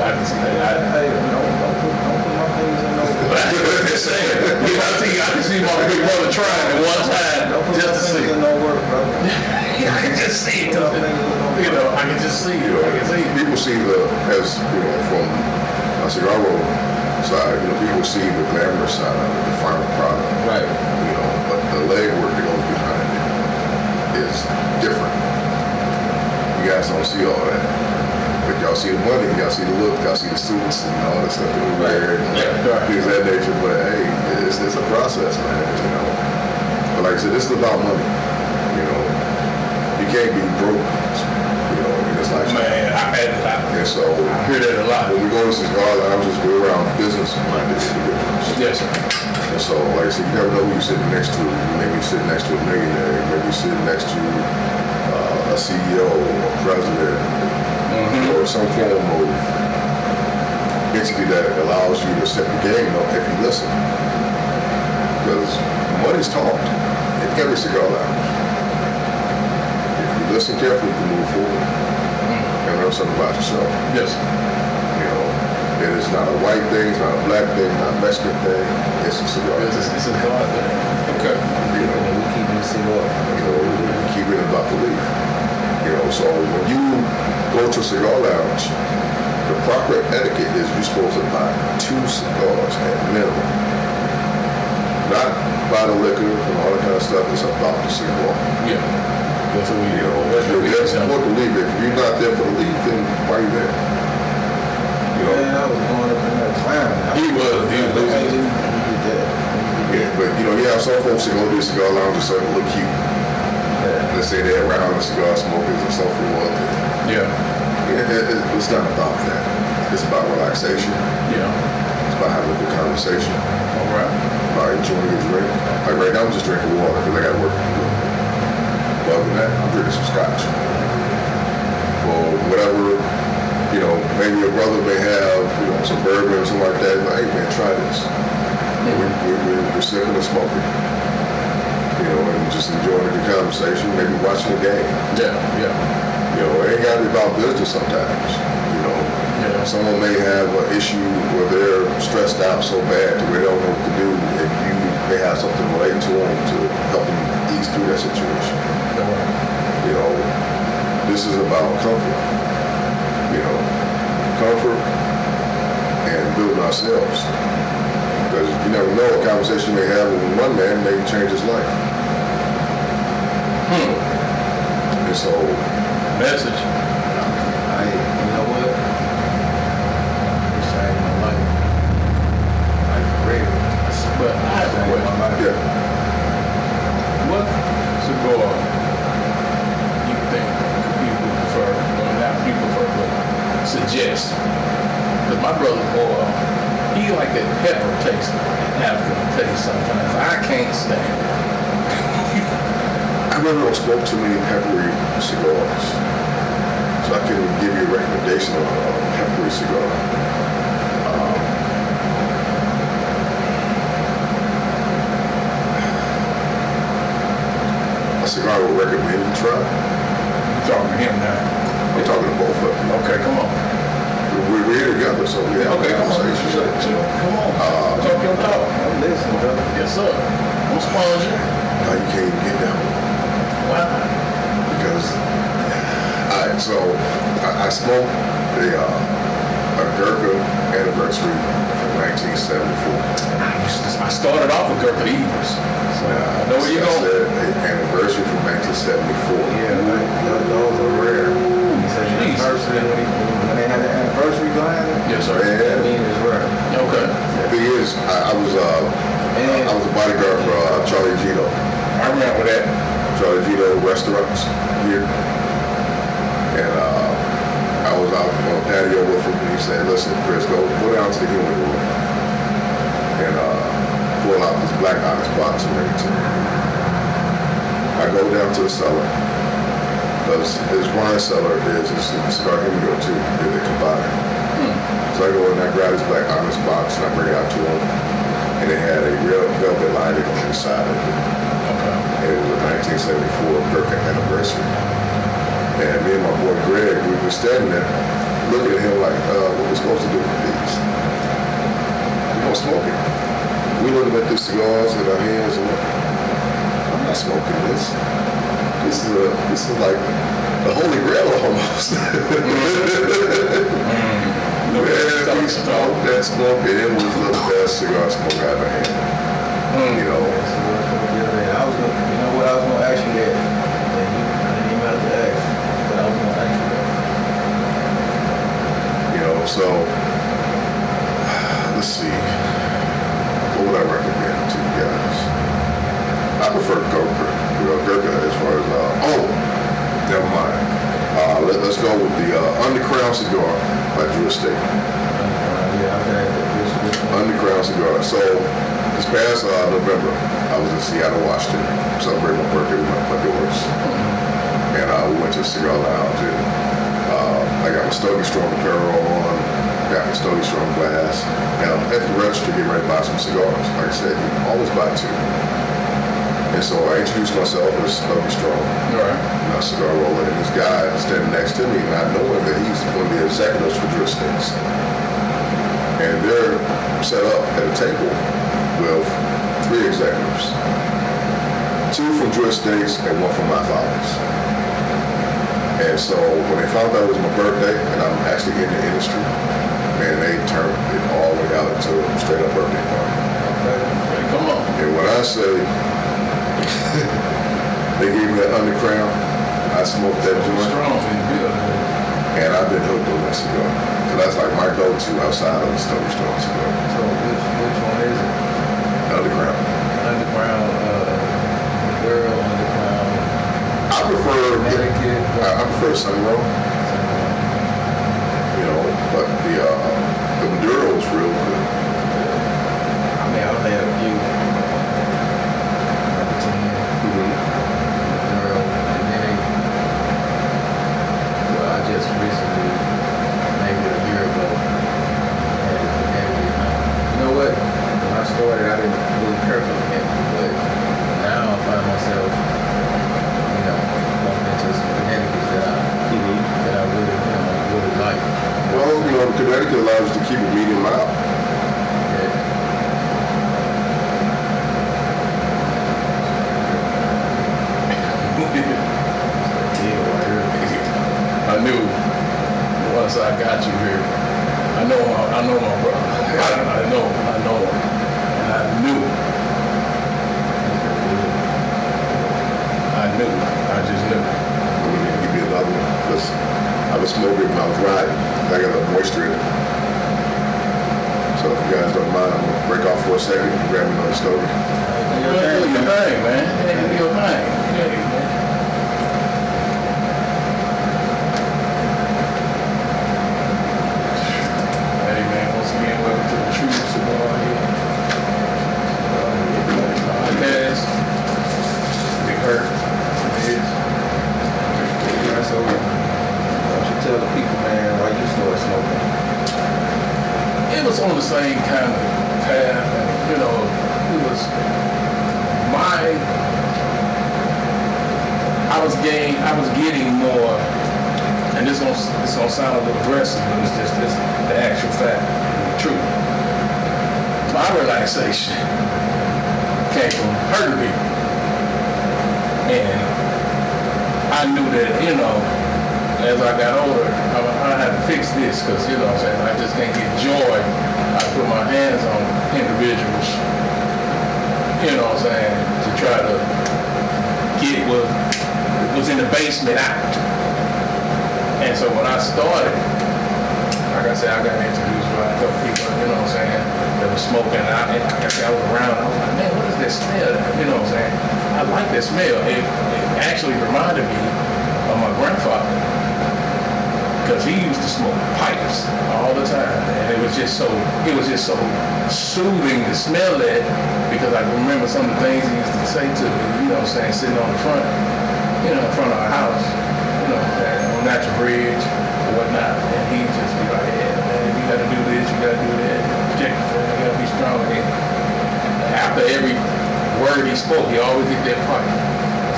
I can see that. Hey, don't put my fingers in those. I'm just saying. I can see my big brother trying at one time Don't put just my to see. fingers in no work, brother. I can just see it. You know, I can just see it. You know, I can see it. people see from a cigar roll side, people see the glamorous side of it, the final product. Right. You know, but the legwork that goes behind it. see all that. But y'all see the money, y'all see the look, y'all see the suits and all that stuff that we wear and things of that nature. But hey, it's a process, man, you know. But like I said, this is about money, you know. You can't be broke, you know, in this lifestyle. Man, And so, I hear that a lot. when we go to cigar lounges, we're around business-minded individuals. Yes, sir. And so, like I said, you never know who you're sitting next to. You may be sitting next to a millionaire. You may be sitting next to a CEO, a president, or some form of entity that allows you to step the game up if you listen. Because money's talked in every cigar lounge. If you listen carefully, you can move forward and learn something about yourself. Yes, sir. You know, it is not a white thing, it's not a black thing, not a Mexican thing. It's a cigar thing. It's a God thing. Okay. You know, We keep it cigar. you know, keep it about the leaf. You know, so when you go to a cigar lounge, the proper etiquette is you're supposed to buy 2 cigars at minimum. Not buy the liquor and all that kind of stuff. It's about the cigar. Yeah. That's what we You know, you're there to support the leaf. If you're not there for the leaf, then why are you there? You know, Man, I was going up in there clowning. He was. Hey, let me get that. yeah, but you know, you have some folks that go to the cigar lounge so it look cute. Yeah. Let's say they're around the cigar smokers and so forth. Yeah. It's not about that. It's about relaxation. Yeah. It's about having a good conversation. All right. About enjoying your drink. Like right now, I'm just drinking water because I got to work. But other than that, I'm drinking some scotch. Or whatever, you know, maybe your brother may have, you know, some bourbon or something like that. But hey, man, try this. We're sipping and smoking. You know, and just enjoying a good conversation, maybe watching the game. Yeah. Yeah. You know, it ain't got to be about business sometimes. You know, Yeah. someone may have an issue where they're stressed out so bad that they don't know what to do, and you may have something related to them to help them ease through that situation. All right. You know, this is about comfort. You know, comfort and building ourselves. Because you never know, a conversation you may have with one man may change his life. And so, Message. You know what? Wish I had my life. Like for real. But I have a question. yeah. What cigar you think people prefer, well, not people prefer, but suggest? Because my brother, he like that pepper taste, African taste sometimes. I can't stand it. I really don't smoke too many peppery cigars, so I couldn't give you a recommendation on a peppery cigar. A cigar I would recommend you try. You talking to him now? I'm talking to both of them. Okay, come on. We're here together, so we have Okay, a come on. conversation. Come on. Talk your talk. I'm listening, brother. Yes, sir. I'm sponging. Now you can't even get that one Why not? because, all right, so I smoked a Gurkha anniversary from 1974. I started off with Gurkha Evers. So I know where you're I going. said an anniversary from 1974. Yeah, those are rare. He said the Jeez. anniversary, when they had the anniversary behind it, Yes, sir. that means it's rare. Okay. The thing is, I was a bodyguard for Charlie Gino. I remember that. Charlie Gino restaurants here. And I was out on the patio with him and he said, listen, Chris, go down to the human room and pull out this black onyx box and bring it to me. I go down to the cellar because his wine cellar is his cigar humidor too. They combine. So I go in and I grab his black onyx box and I bring it out to him. And it had a real velvet lining on the inside of it. Okay. And it was a 1974 Gurkha anniversary. And me and my boy Greg, we were standing there looking at him like, what we supposed to do with these? We don't smoke it. We looking at the cigars in our hands and I'm not smoking this. This is like the holy grail almost. Man, we smoked that smoke and it was the best cigar smoke I ever had. You know. I was gonna, you know what, I was gonna ask you that. And I didn't even have to ask, but I was gonna ask you that. go with the Underground Cigar by Tru Cigar. Yeah, I've had that. Underground Cigar. So this past November, I was in Seattle, Washington, celebrating my birthday with my daughters. And we went to a cigar lounge, and I got my Stogie Strong apparel on, got my Stogie Strong glass, and I'm at the register getting ready to buy some cigars. Like I said, you can always buy two. And so I introduced myself as Stogie Strong, and a cigar roller, and this guy standing next to me, and I know him that he's one of the executives for Tru Cigar. And they're set up at a table with 3 executives, 2 from Tru Cigar and 1 from my father's. And so when they found out it was my birthday and I'm actually in the industry, man, they turned it all the way out to a straight up birthday party. Hey, come on. And when I say they gave me that Underground, I smoked that joint, Strong in the building. and I've been hooked on that cigar. So that's like my go-to outside of the Stogie Strong cigar. So which one is it? Underground. Underground, Girl, Underground, I prefer Connecticut. I prefer Sunroll, you know, but the Maduro is real good. I mean, I've had a few. Number 10, Girl, and then well, I just recently, maybe a year ago, had Connecticut. You know what? When I started, I didn't really care for Connecticut, but now I find myself, you know, bumping into some Connecticut's that I really, really like. Well, you know, Connecticut allows you to keep a medium out. Yeah. I knew once I got you here, I know my brother. I know him. And I knew. I just knew. I'm gonna give you another one because I was smoking when I was riding. I got a moisture in it. So if you guys don't mind, I'm gonna break off for a second and grab another Stogie. Do your thing, man. Hey, do your thing. Hey, man. Hey, man, once again, welcome to the Tru Cigar Hedz podcast. Big Hurt. So, why don't you tell the people, man, why you started smoking? It was on the same kind of path, you know, it was I was getting more, and this gonna sound a little aggressive, but it's just this, the actual fact, the truth. My relaxation came from hurting people. And I knew that, you know, as I got older, I had to fix this because, you know what I'm saying, I just can't get joy. I put my hands on individuals, you know what I'm saying, to try to get what was in the basement out. And so when I started, like I said, I got introduced by a couple people, you know what I'm saying, that was smoking. And I was around, I was like, man, what is that smell? You know what I'm saying? I like that smell. It actually reminded me of my grandfather. Because he used to smoke pipes all the time, and it was just so soothing to smell that. Because I remember some of the things he used to say to me, you know what I'm saying, sitting on the front, you know, in front of our house, you know, on Natural Bridge or whatnot, and he'd just be like, yeah, man, you gotta do this, you gotta do that, protect yourself, you gotta be strong. And after every word he spoke, he always did that pipe.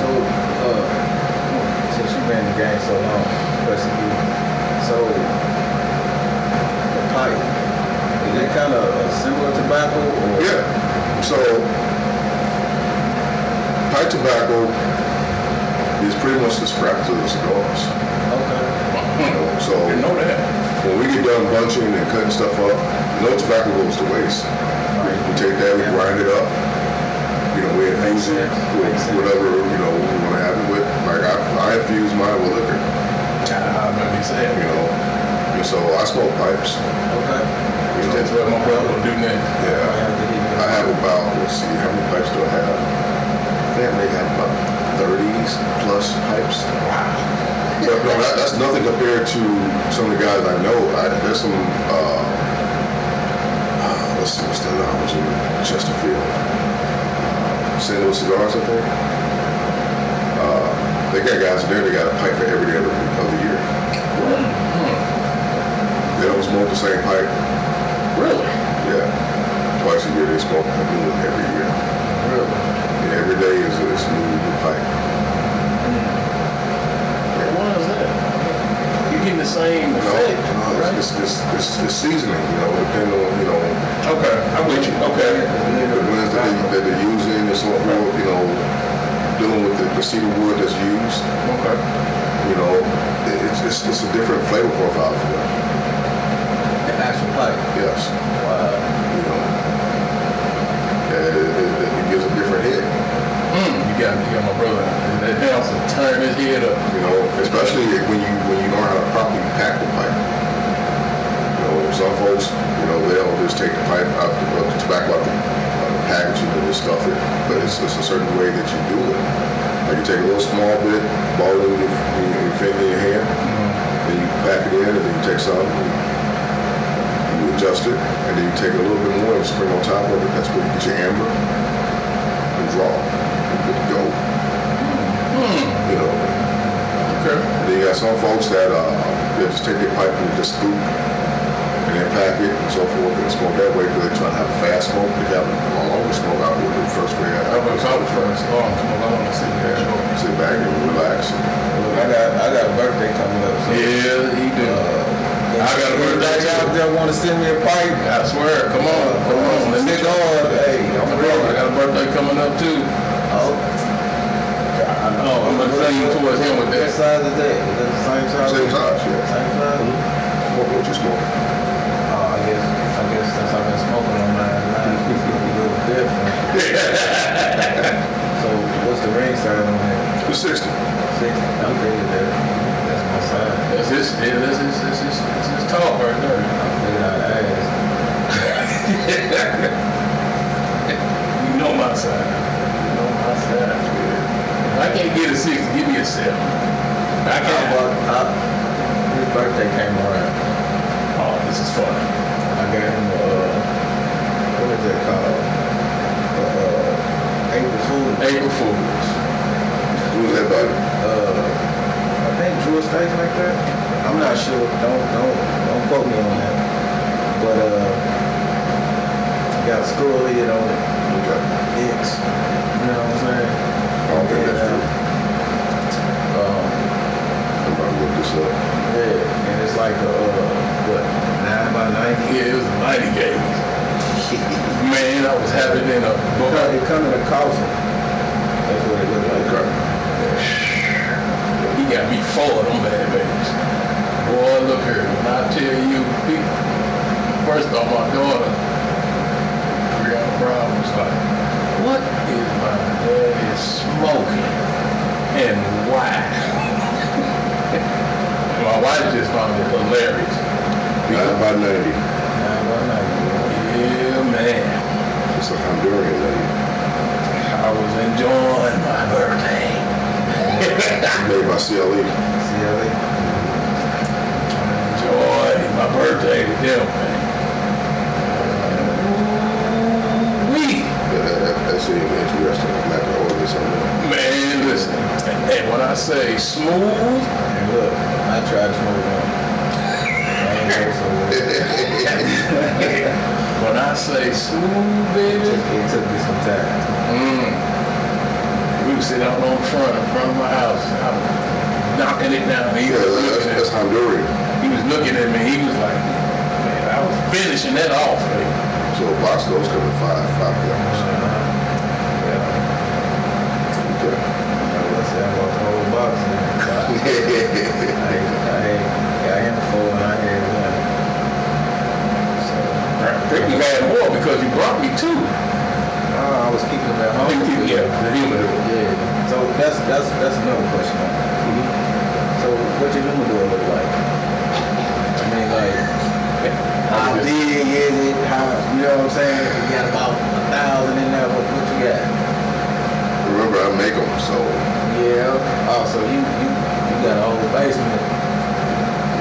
So, since you've been in the game so long, basically, so the pipe, is it kind of similar tobacco? Or? Yeah. So pipe tobacco is pretty much the scrap to the cigars. Okay. You know, so Didn't know that. when we get done bunching and cutting stuff up, no tobacco goes to waste. We take that, we grind it up. You know, we infuse it with whatever, you know, we want to have it with. Like I infuse mine with liquor. I remember you saying, You know, and so I smoke pipes. Okay. You know, that's what my brother would do now. yeah, I have about, let's see, how many pipes do I have? I think I may have about 30 plus pipes. Wow. But no, that's nothing compared to some of the guys I know. There's some, let's see, what's the lounge in Chesterfield? St. Louis Cigars, I think. They got guys in there, they got a pipe for every day of the year. They don't smoke the same pipe. Really? Yeah. Twice a year they smoke a new one every year. Really? And every day is a new pipe. Why is that? You're getting the same effect, right? It's seasoning, depending on, Okay, I'm with you. Okay. the blends that they're using and so forth, dealing with the cedar wood that's used, Okay. it's a different flavor profile for them. The actual pipe. Yes. Wow. It gives a different hit. You got my brother. That helps to turn his head up. Especially when you learn how to properly pack the pipe. Some folks, they'll just take the pipe out, the tobacco out the packaging and just stuff it. But it's a certain way that you do it. Like you take a little small bit, ball it in your finger in your hand, then you pack it in, and then you take some, and you adjust it, and then you take a little bit more and spring on top of it. That's where you get your amber and draw. You're good to go. Okay. And then you got some folks that they just take their pipe and just scoop and then pack it and so forth and smoke that way because they're trying to have a fast smoke. They have a longer smoke out with the first way. I was college first. I want to sit there. Sit back and relax. I got a birthday coming up. So, Yeah, he do. I got a birthday out too. there want to send me a pipe. I swear. Come on. Let me Cigar, hey, I'm I ready. got a birthday coming up too. Oh. I'm gonna tell you towards him with What that. size is that? Is that the same size? Same size, yeah. Same size? What you smoking? I guess since I've been smoking on mine, it's a little different. So what's the ring size on that? 260. 60. I'm figured that's my size. This is talk right there. I figured I'd ask. You know my side. If I can't get a 60, give me a 7. I can't. His birthday came around. Oh, this is fun. I got him what is that called? April Fool's. April Fools. Who's that buddy? I think Drew Station like that. I'm not sure. Don't quote me on that. But got a skull head on it. Okay. X. You know what I'm saying? I don't think that's true. I'm about to look this up. Yeah, and it's like what, 9 by 90? Yeah, it was a 90 gauge. Man, I was having it in a book. It come in a coffin. That's what it looked like. Okay. He got me 4 of them bad babies. Boy, look here. When I tell you, first off, my daughter, Brianna Brown, was like, what is my daddy smoking and why? My wife just found it hilarious. 9 by 90. 9 by 90. Yeah, man. It's a Honduran lady. I was enjoying my birthday. Made by CLE. CLE? Enjoying my birthday with them, man. That's interesting. I'm not going to order something. Man, listen. And when I say smooth, And look, I tried to smoke one. I ain't go so well. when I say smooth, baby, It took me some time. we would sit out on the front of my house. I was knocking it down. He was looking at That's Honduran. He was looking at me. He was like, man, I was finishing that off, baby. So a box of those come in 5 grams. Yeah. Okay. Let's say I bought the whole box. I had 4 and I had 1. So, I think you had more because you brought me 2. I was keeping them at home. Yeah, the humidor. Yeah. So that's another question. So what your humidor look like? I mean, like, how big is it? How, you know what I'm saying? You got about 1,000 in there. What you got? Remember, I make them, so Yeah. Oh, so you got a whole basement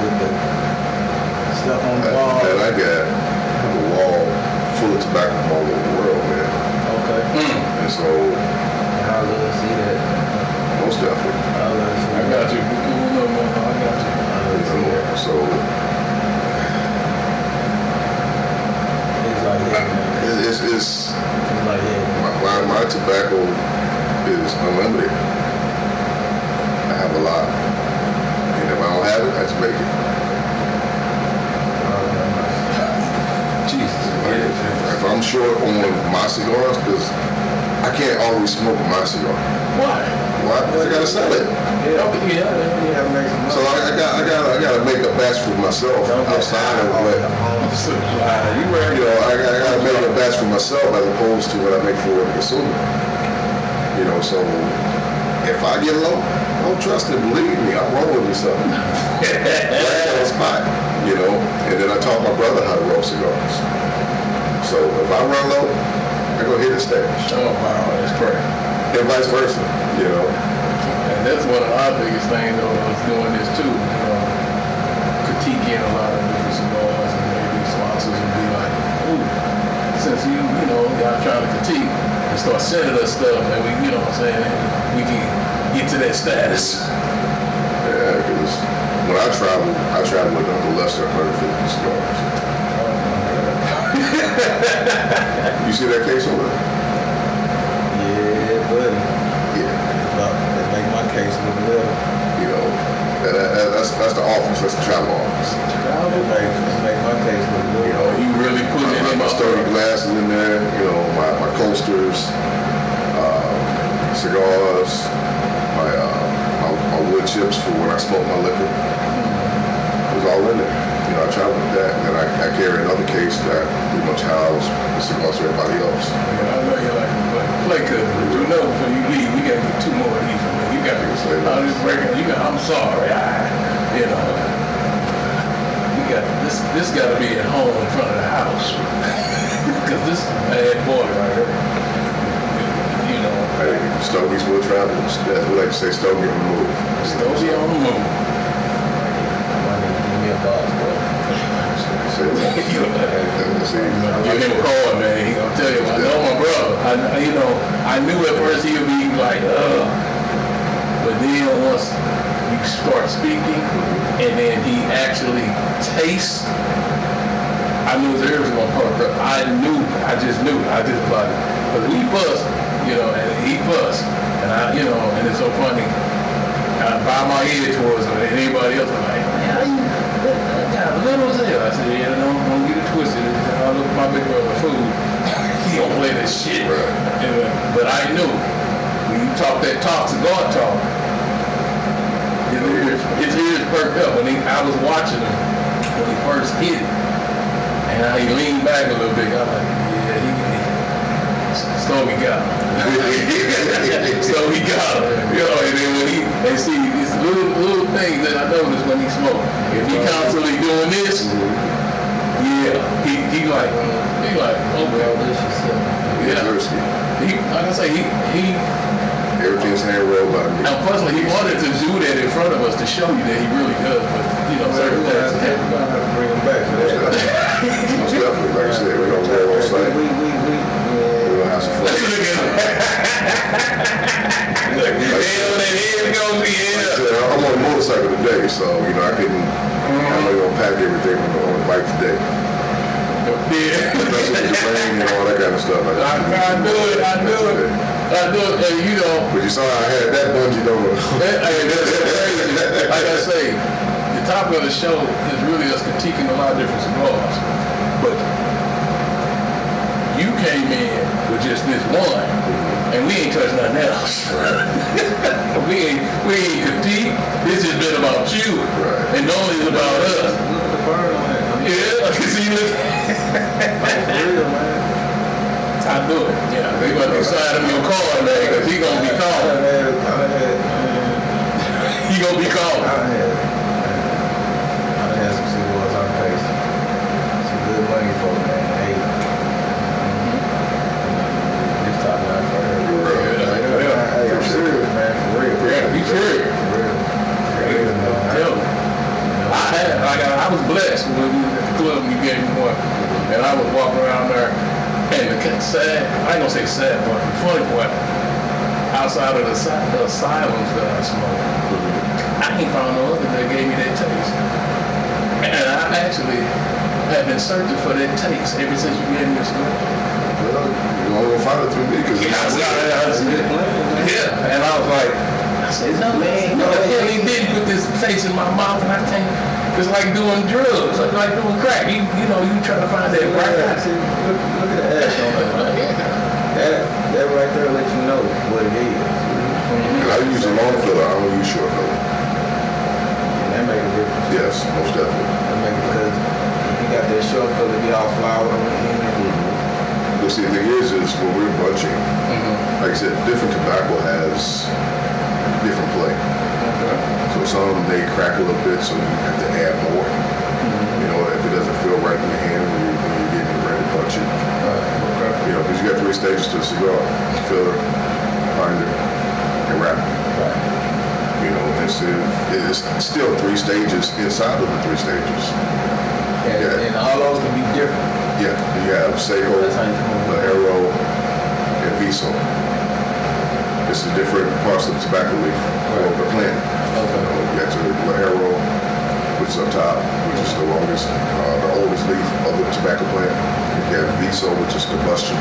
with the stuff on the wall. And I got a wall full of tobacco from all over the world, man. Okay. And so, I'll let us see that. most definitely. I'll let us see I got you. No, I got you. I'll let us see that. So, It's like that, man. it's It's like that. my tobacco is unlimited. I have a lot. And if I don't have it, I just make it. Jesus. If I'm short on my cigars, because I can't always smoke my cigar. Why? Why? Because I gotta sell it. Yeah, make some So I gotta make a batch for myself outside of what, You ready? you know, I gotta make a batch for myself as opposed to what I make for the consumer. You know, so if I get low, don't trust it. Believe me, I'm rolling with something. Right on the spot, you know. And then I taught my brother how to roll cigars. So if I run low, I go hit a stash. Oh, wow, that's crazy. And vice versa, you know. And that's one of our biggest things though, was doing this too, you know, critiquing a lot of different cigars and maybe sponsors would be like, ooh, since you know, y'all trying to critique and start sending us stuff and we, you know what I'm saying, and we can get to that status. Yeah, because when I travel with Uncle Lester 150 cigars. You see that case over there? Yeah, buddy. Yeah. That make my case look better. You know, that's the office. That's the travel office. That make my case look You better. know, You really put it in my Stogie glasses in there. You know, my coasters, cigars, my wood chips for when I smoke my liquor. It was all in there. You know, I travel with that, and then I carry another case that pretty much house the cigars for everybody else. Yeah, I know you like play cousin, but you know before you leave, we gotta get 2 more of these from me. You gotta I'll just break it. I'm sorry. You know, you got this gotta be at home in front of the house. Cause this is a bad boy right here. You know, Hey, Stogie's will travel. As we like to say, Stogie on the move. Stogie on the move. Give me a box, bro. Say that. You See, give him a call, man. He gonna tell you, I know my brother. I knew at first he would be like, but then once you start speaking, and then he actually tastes, I knew his ears were gonna perk up. I just knew. I just like, but he fussed, you know, and he fussed, and and it's so funny. I bow my head towards him, and anybody else was like, man, how you? Got a little zeal. I said, yeah, don't get it twisted. I look at my big brother food. He don't play that shit. Right. But I knew when you talk that cigar talk, his ears perked up. I was watching him when he first hit it, and how he leaned back a little bit. I was like, yeah, Stogie got him. Stogie got him. You know, and then when see these little things that I noticed when he smoked. If he constantly doing this, yeah, he like, okay. Yeah. Like I say, he everything's hand rolled by me. and personally, he wanted to do that in front of us to show you that he really does, but certain things happen. Bring them back for that. Most definitely, like I said, we don't go on site. We're gonna have some fun. I'm on a motorcycle today, so I couldn't. I'm not gonna pack everything on the bike today. Yeah. Especially with the rain and all that kind of stuff. I knew it. And But you saw I had that bungee over. that's crazy. Like I say, the topic of the show is really us critiquing a lot of different cigars. But you came in with just this one, and we ain't touched nothing else. we ain't critique. This has been about you, Right. and normally it's about us. Look at the bird on that. Yeah, see, look. I do it. Yeah, they gonna decide him your car, man, because he gonna be calling. He gonna be calling. I had some cigars I paid some good money for, man. Hey. This time I heard. Hey, I'm serious, man, for real. Yeah, he's serious. For real. sad part, the funny part, outside of the asylums that I smoked, I ain't found no other that gave me that taste. And I actually have been searching for that taste ever since you gave me this cigar. Well, you won't find it through me because Yeah, and I was like, I said, no man, no, he did put this taste in my mouth, and I think it's like doing drugs, it's like doing crack. You know, you try to find that right. Look at the ash on that. That right there let you know what it is. I use a long filler. I don't use short filler. And that make a difference. Yes, most definitely. That make it because if you got that short filler, be all flour on the end. But see, the thing is when we're bunching, like I said, different tobacco has different play. Okay. So some they crack a little bit, so you have to add more. You know, if it doesn't feel right in the hand when you're getting ready to bunch it. Okay. You know, because you got 3 stages to a cigar: filler, binder, and wrapper. Right. You know, it's still 3 stages inside of the 3 stages. And all those can be different. Yeah, you have Seiko, That's how you come up with it. Lajero, and Viso. It's the different parts of the tobacco leaf or the plant. Okay. You got your Lajero, which is up top, which is the longest, the oldest leaf of the tobacco plant. You have Viso, which is combustion,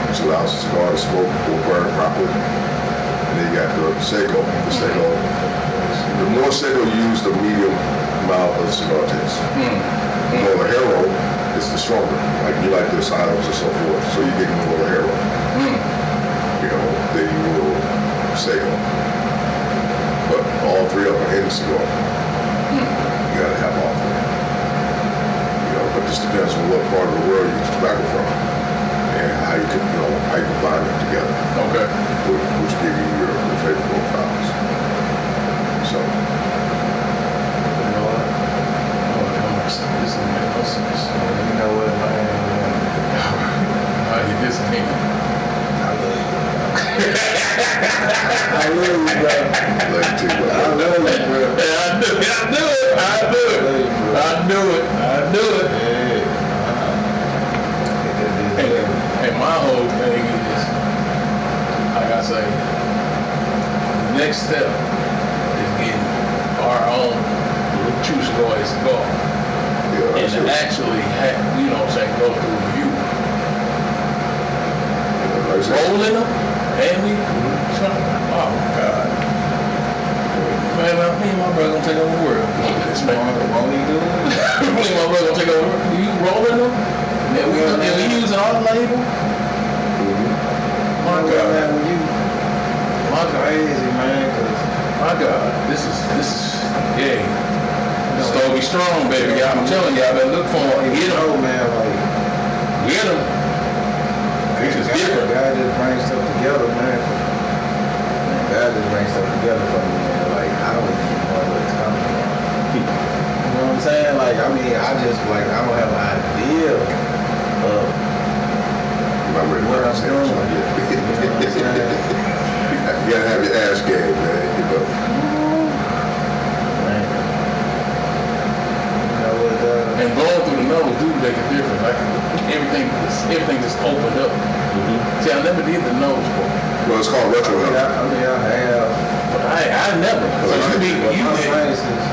which allows the cigar to smoke or burn properly. And then you got the Seiko. The more Seiko you use, the medium amount of cigar taste. The more Lajero, it's the stronger. Like you like the silence and so forth. So you're getting more Lajero. You know, then you will Seiko. But all 3 of them are in the cigar. You gotta have all 3. You know, but it just depends on what part of the world you get your tobacco from and how you combine them together. Okay. Which give you your favorite profiles. So. You know what? This is make no sense. You know what, man? You just can't. I love you. I love you, bro. Love you too, I brother. love you, bro. I knew it. And my whole thing is, like I say, the next step is getting our own Tru Cigar Hedz cigar. Yeah, And to actually have, you know what I'm saying, go through you. like I said, Rolling them, and we, oh God. Man, me and my brother gonna take over the world. This man. Won't he do it? Me and my brother gonna take over the world. You rolling them, and we using our label. My Man, God. when you My God. crazy, man, cause My God. This is, yeah. Stogie Strong, baby. I'm telling y'all, better look for him. you Get him. know, man, like Get him. This is different. God just brings stuff together, man. God just brings stuff together for me, man. Like I don't even know where it's coming from. You know what I'm saying? Like I mean, I don't have an idea of I'm ready what to I'm doing. You know what I'm saying? You gotta have your ass game, man. You know. Man. You know what? And going through the nose do make a difference. Like everything just opened up. See, I never did the nose part. Well, it's called retro health. I mean, I have. But I never. So you did, But you my did. sinuses.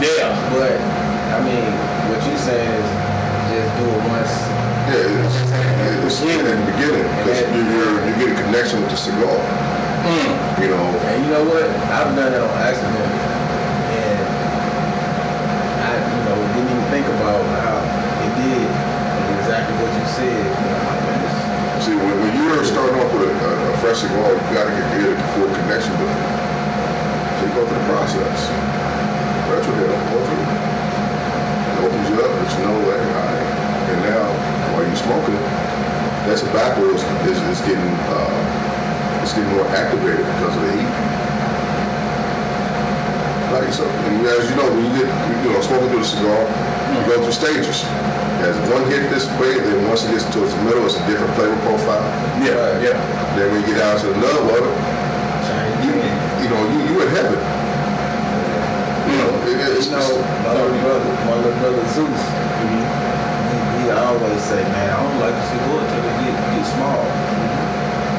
Yeah. But I mean, what you saying is just do it once. Yeah, it's in the beginning because you get a connection with the cigar. You know. And you know what? I've done it on accident, and I, didn't even think about how it did exactly what you said. See, when you're starting off with a fresh cigar, you gotta get a full connection with it. So you go through the process. Retro health, go through. It opens you up, but you know, like, all right. And now, while you're smoking, that tobacco is getting more activated because of the heat. Like so, and as you know, when you get smoking through the cigar, you go through stages. As one hit this way, then once it gets towards the middle, it's a different flavor profile. Yeah. Yeah. Then when you get down to another level, you in heaven. It's my little brother Zeus. He always say, man, I don't like to see wood till it get small.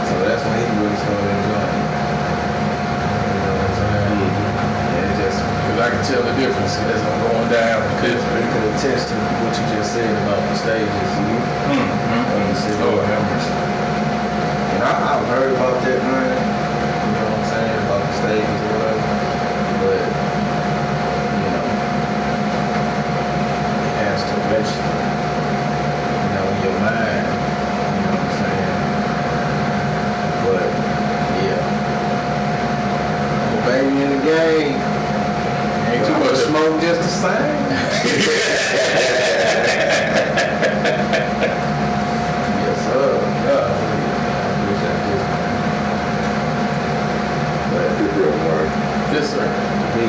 So that's when he really started enjoying it. You know what I'm saying? And it just, Because I can tell the difference as I'm going down. he could attest to what you just said about the stages. Of the cigar. Oh, have mercy. And I've heard about that, man. You know what I'm saying? About the stages or whatever. But, you know, it has to register, you know, in your mind. You know what I'm saying? But, yeah. I'm a baby in the game. Ain't too But much I smoke just the same. Yes, sir. Yeah. I wish I did. But Good deal, Mark. Yes, sir. be,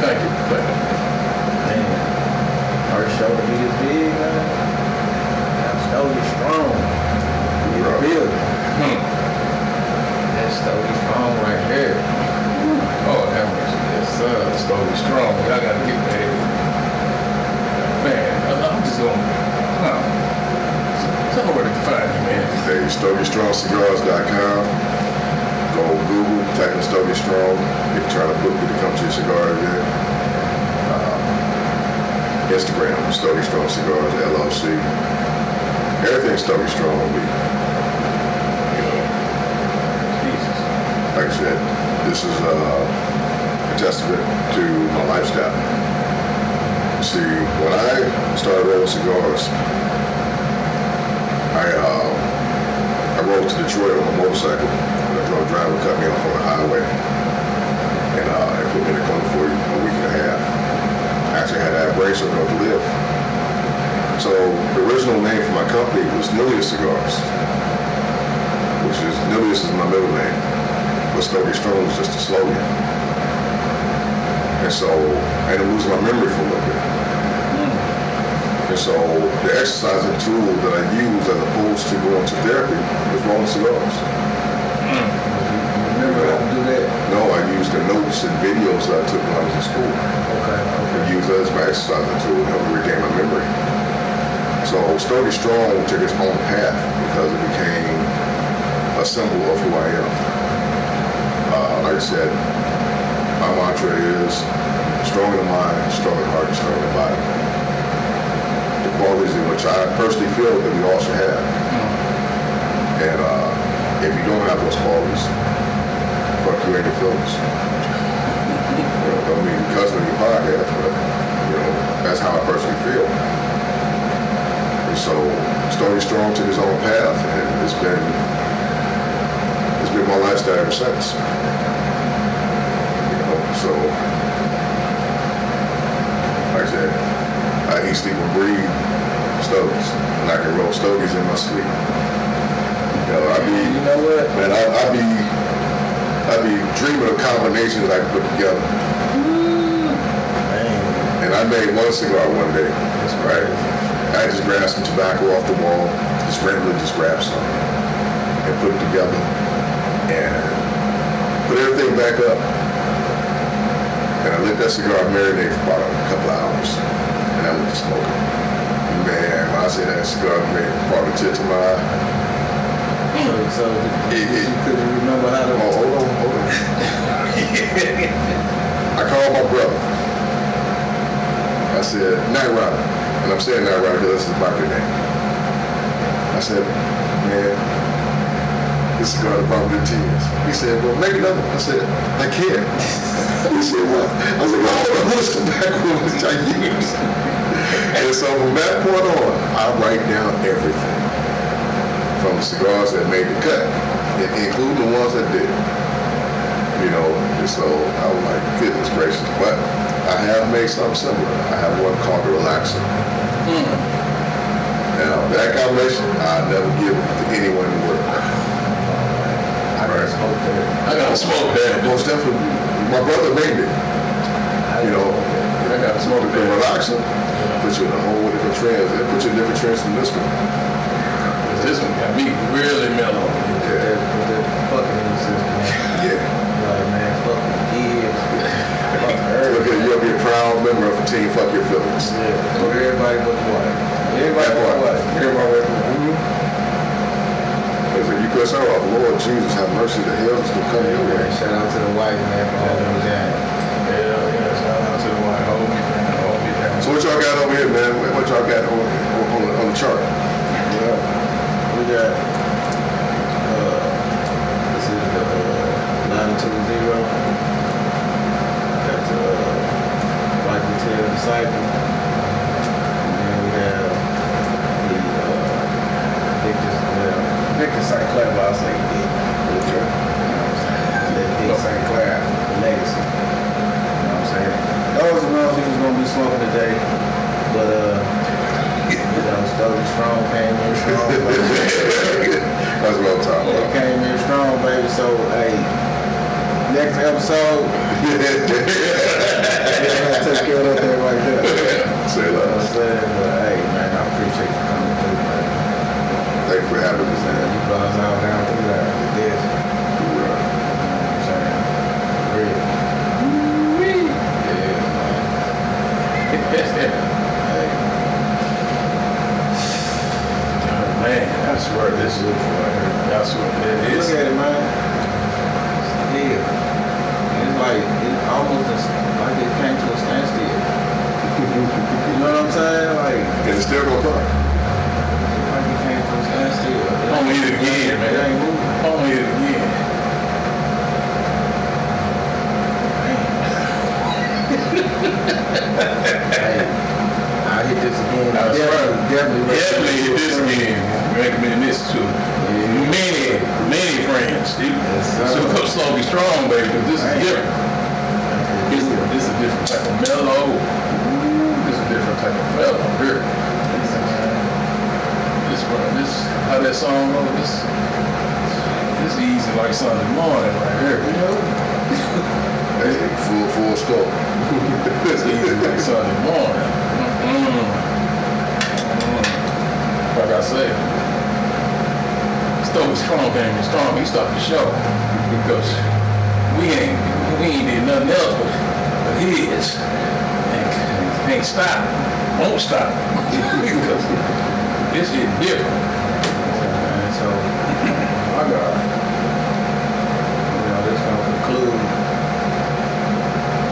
Thank you. man, first show to be this big, man. That Stogie Strong. It's Right. big. Hmm. That Stogie Strong right there. Oh, have mercy. Yes, sir. Stogie Strong. Y'all got to get paid. Man, I'm just going to... Tell me where to find you, man. Hey, StogieStrongCigars.com. Go Google, type in Stogie Strong. If you're trying to book me to come to your cigar event. Instagram, Stogie Strong Cigars, LLC. Everything Stogie Strong will be. You know, Jesus. like I said, this is a testament to my lifestyle. See, when I started rolling cigars, I rode to Detroit on a motorcycle. And a drunk driver cut me off on the highway. And they put me in the coma for a week and a half. I actually had to have braces in order to live. So the original name for my company was Nilius Cigars, which is, Nilius is my middle name. But Stogie Strong is just a slogan. And so I had to lose my memory for a little bit. And so the exercising tool that I use as opposed to going to therapy was rolling cigars. You remember how to do that? No, I used the notes and videos that I took when I was in school. Okay. I used that as my exercising tool to help me regain my memory. So Stogie Strong took its own path because it became a symbol of who I am. Like I said, my mantra is strong in the mind, strong in the heart, and strong in the body. The qualities in which I personally feel that we all should have. And if you don't have those qualities, fuck you and your feelings. You know, don't mean because of your podcast, but you know, that's how I personally feel. And so Stogie Strong took his own path, and it's been my lifestyle ever since. You know, so like I said, I eat, sleep, and breathe stogies, and I can roll stogies in my sleep. You know, You know what? man, I be dreaming of combinations I can put together. Man, And I made one cigar one day, right? I just grabbed some tobacco off the wall, just randomly just grabbed some, and put it together, and put everything back up. And I let that cigar marinate for about a couple of hours, and I went to smoke it. Man, when I say that cigar brought a tear to my eye. so you couldn't remember how to... Oh, hold on. I called my brother. I said, Night Rider. And I'm saying Night Rider because that's his biker name. I said, man, this cigar brought me to tears. He said, well, make another one. I said, I can't. He said, what? I said, well, hold on, what's the tobacco which I use? And so from that point on, I write down everything. From the cigars that made the cut, including the ones that did. You know, and so I was like, goodness gracious. But I have made something similar. I have one called the Relaxer. Now, that combination, I never give to anyone in the world. I gotta smoke that. I gotta smoke that. Most definitely, my brother made it. You know, I gotta smoke the that. Relaxer puts you in a whole different trance. It puts you in different trance than this one. This one got me really mellow. Yeah. With that fucking in the system. Yeah. Like, man, fuck the kids. Fuck Look at everybody. you'll be a proud member of a team. Fuck your feelings. Yeah, fuck everybody but the wife. Everybody but the wife. Everybody. Because if you cuss her off, Lord Jesus, have mercy, the hell is gonna come your way. Shout out to the wife, man, for all them jams. Yeah, shout out to the white. Hold me down. So what y'all got over here, man? What y'all got on the chart? Well, we got, this is the 920. That's Like We Tell Disciple. And then we have Victor St. Clair, but I'll say Dick. Okay. And then Dick St. Clair, Legacy. You know what I'm saying? Those are the ones we was going to be smoking today. But, Stogie Strong came in strong, baby. That's what I'm talking They about. came in strong, baby. So, hey, next episode, I take care of that thing right there. Say You know what I'm that. saying? But, hey, man, I appreciate you coming through, man. Thank you for having us, man. You brought us all down through that with this. You know what I'm saying? Real. Yeah, man. Hey. Man, that's where this is. That's what it is. Look at it, man. Yeah. It's like, it almost like it came to a standstill. You know what I'm saying? Like, And it's still gonna cry. like it came to a standstill. I'm gonna hit it again, man. It ain't moving. I'm gonna hit it again. Hey, I hit this again. That's right. Definitely Hit this again. Recommend this to many friends. So Stogie Strong, baby, 'cause this is different. This is a different type of mellow. This is a different type of mellow here. This how that song goes. This easy like Sunday morning right here. You know? Hey, full stop. It's easy like Sunday morning. Like I said, Stogie Strong came in strong. He stopped the show because we ain't did nothing else but his. Ain't stop. Won't stop. Because this is different. And so, I got, this gonna conclude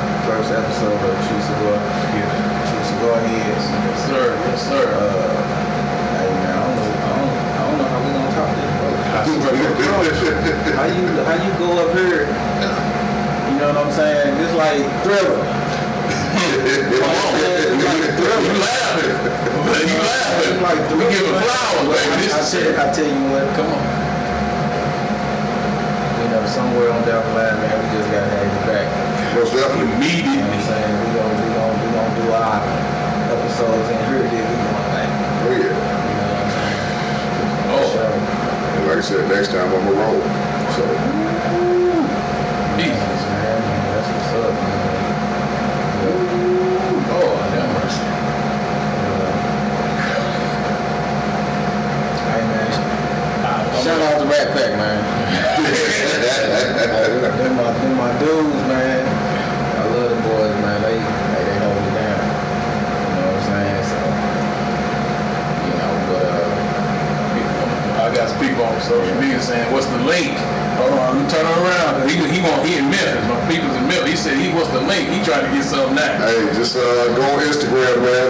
the first episode of Tru Cigar Hedz. Yes, sir. Yes, sir. Hey man, I don't know how we gonna top this, bro. How you go up here? You know what I'm saying? It's like Thriller. Come on. You laughing. You laughing. It's like We giving flowers, baby. I tell you what, Come on. somewhere on down the line, man, we just gotta have you back. Most You know definitely. what I'm Immediately. saying? We gonna do our episodes and here it is, we going back. Oh, yeah. You know what I'm saying? Oh. So, And like I said, next time I'm going to roll. So, Jesus. man, that's what's up, man. Yeah. Oh, have mercy. Hey, man. Shout out to Rat Pack, man. They're my dudes, man. I love the boys, man. They hold me down. You know what I'm saying? So, I got some people on social media saying, "What's the link?" Hold on, let me turn around. He in Memphis. My people's in Memphis. He said, "What's the link?" He trying to get something now. hey, just go on Instagram, man.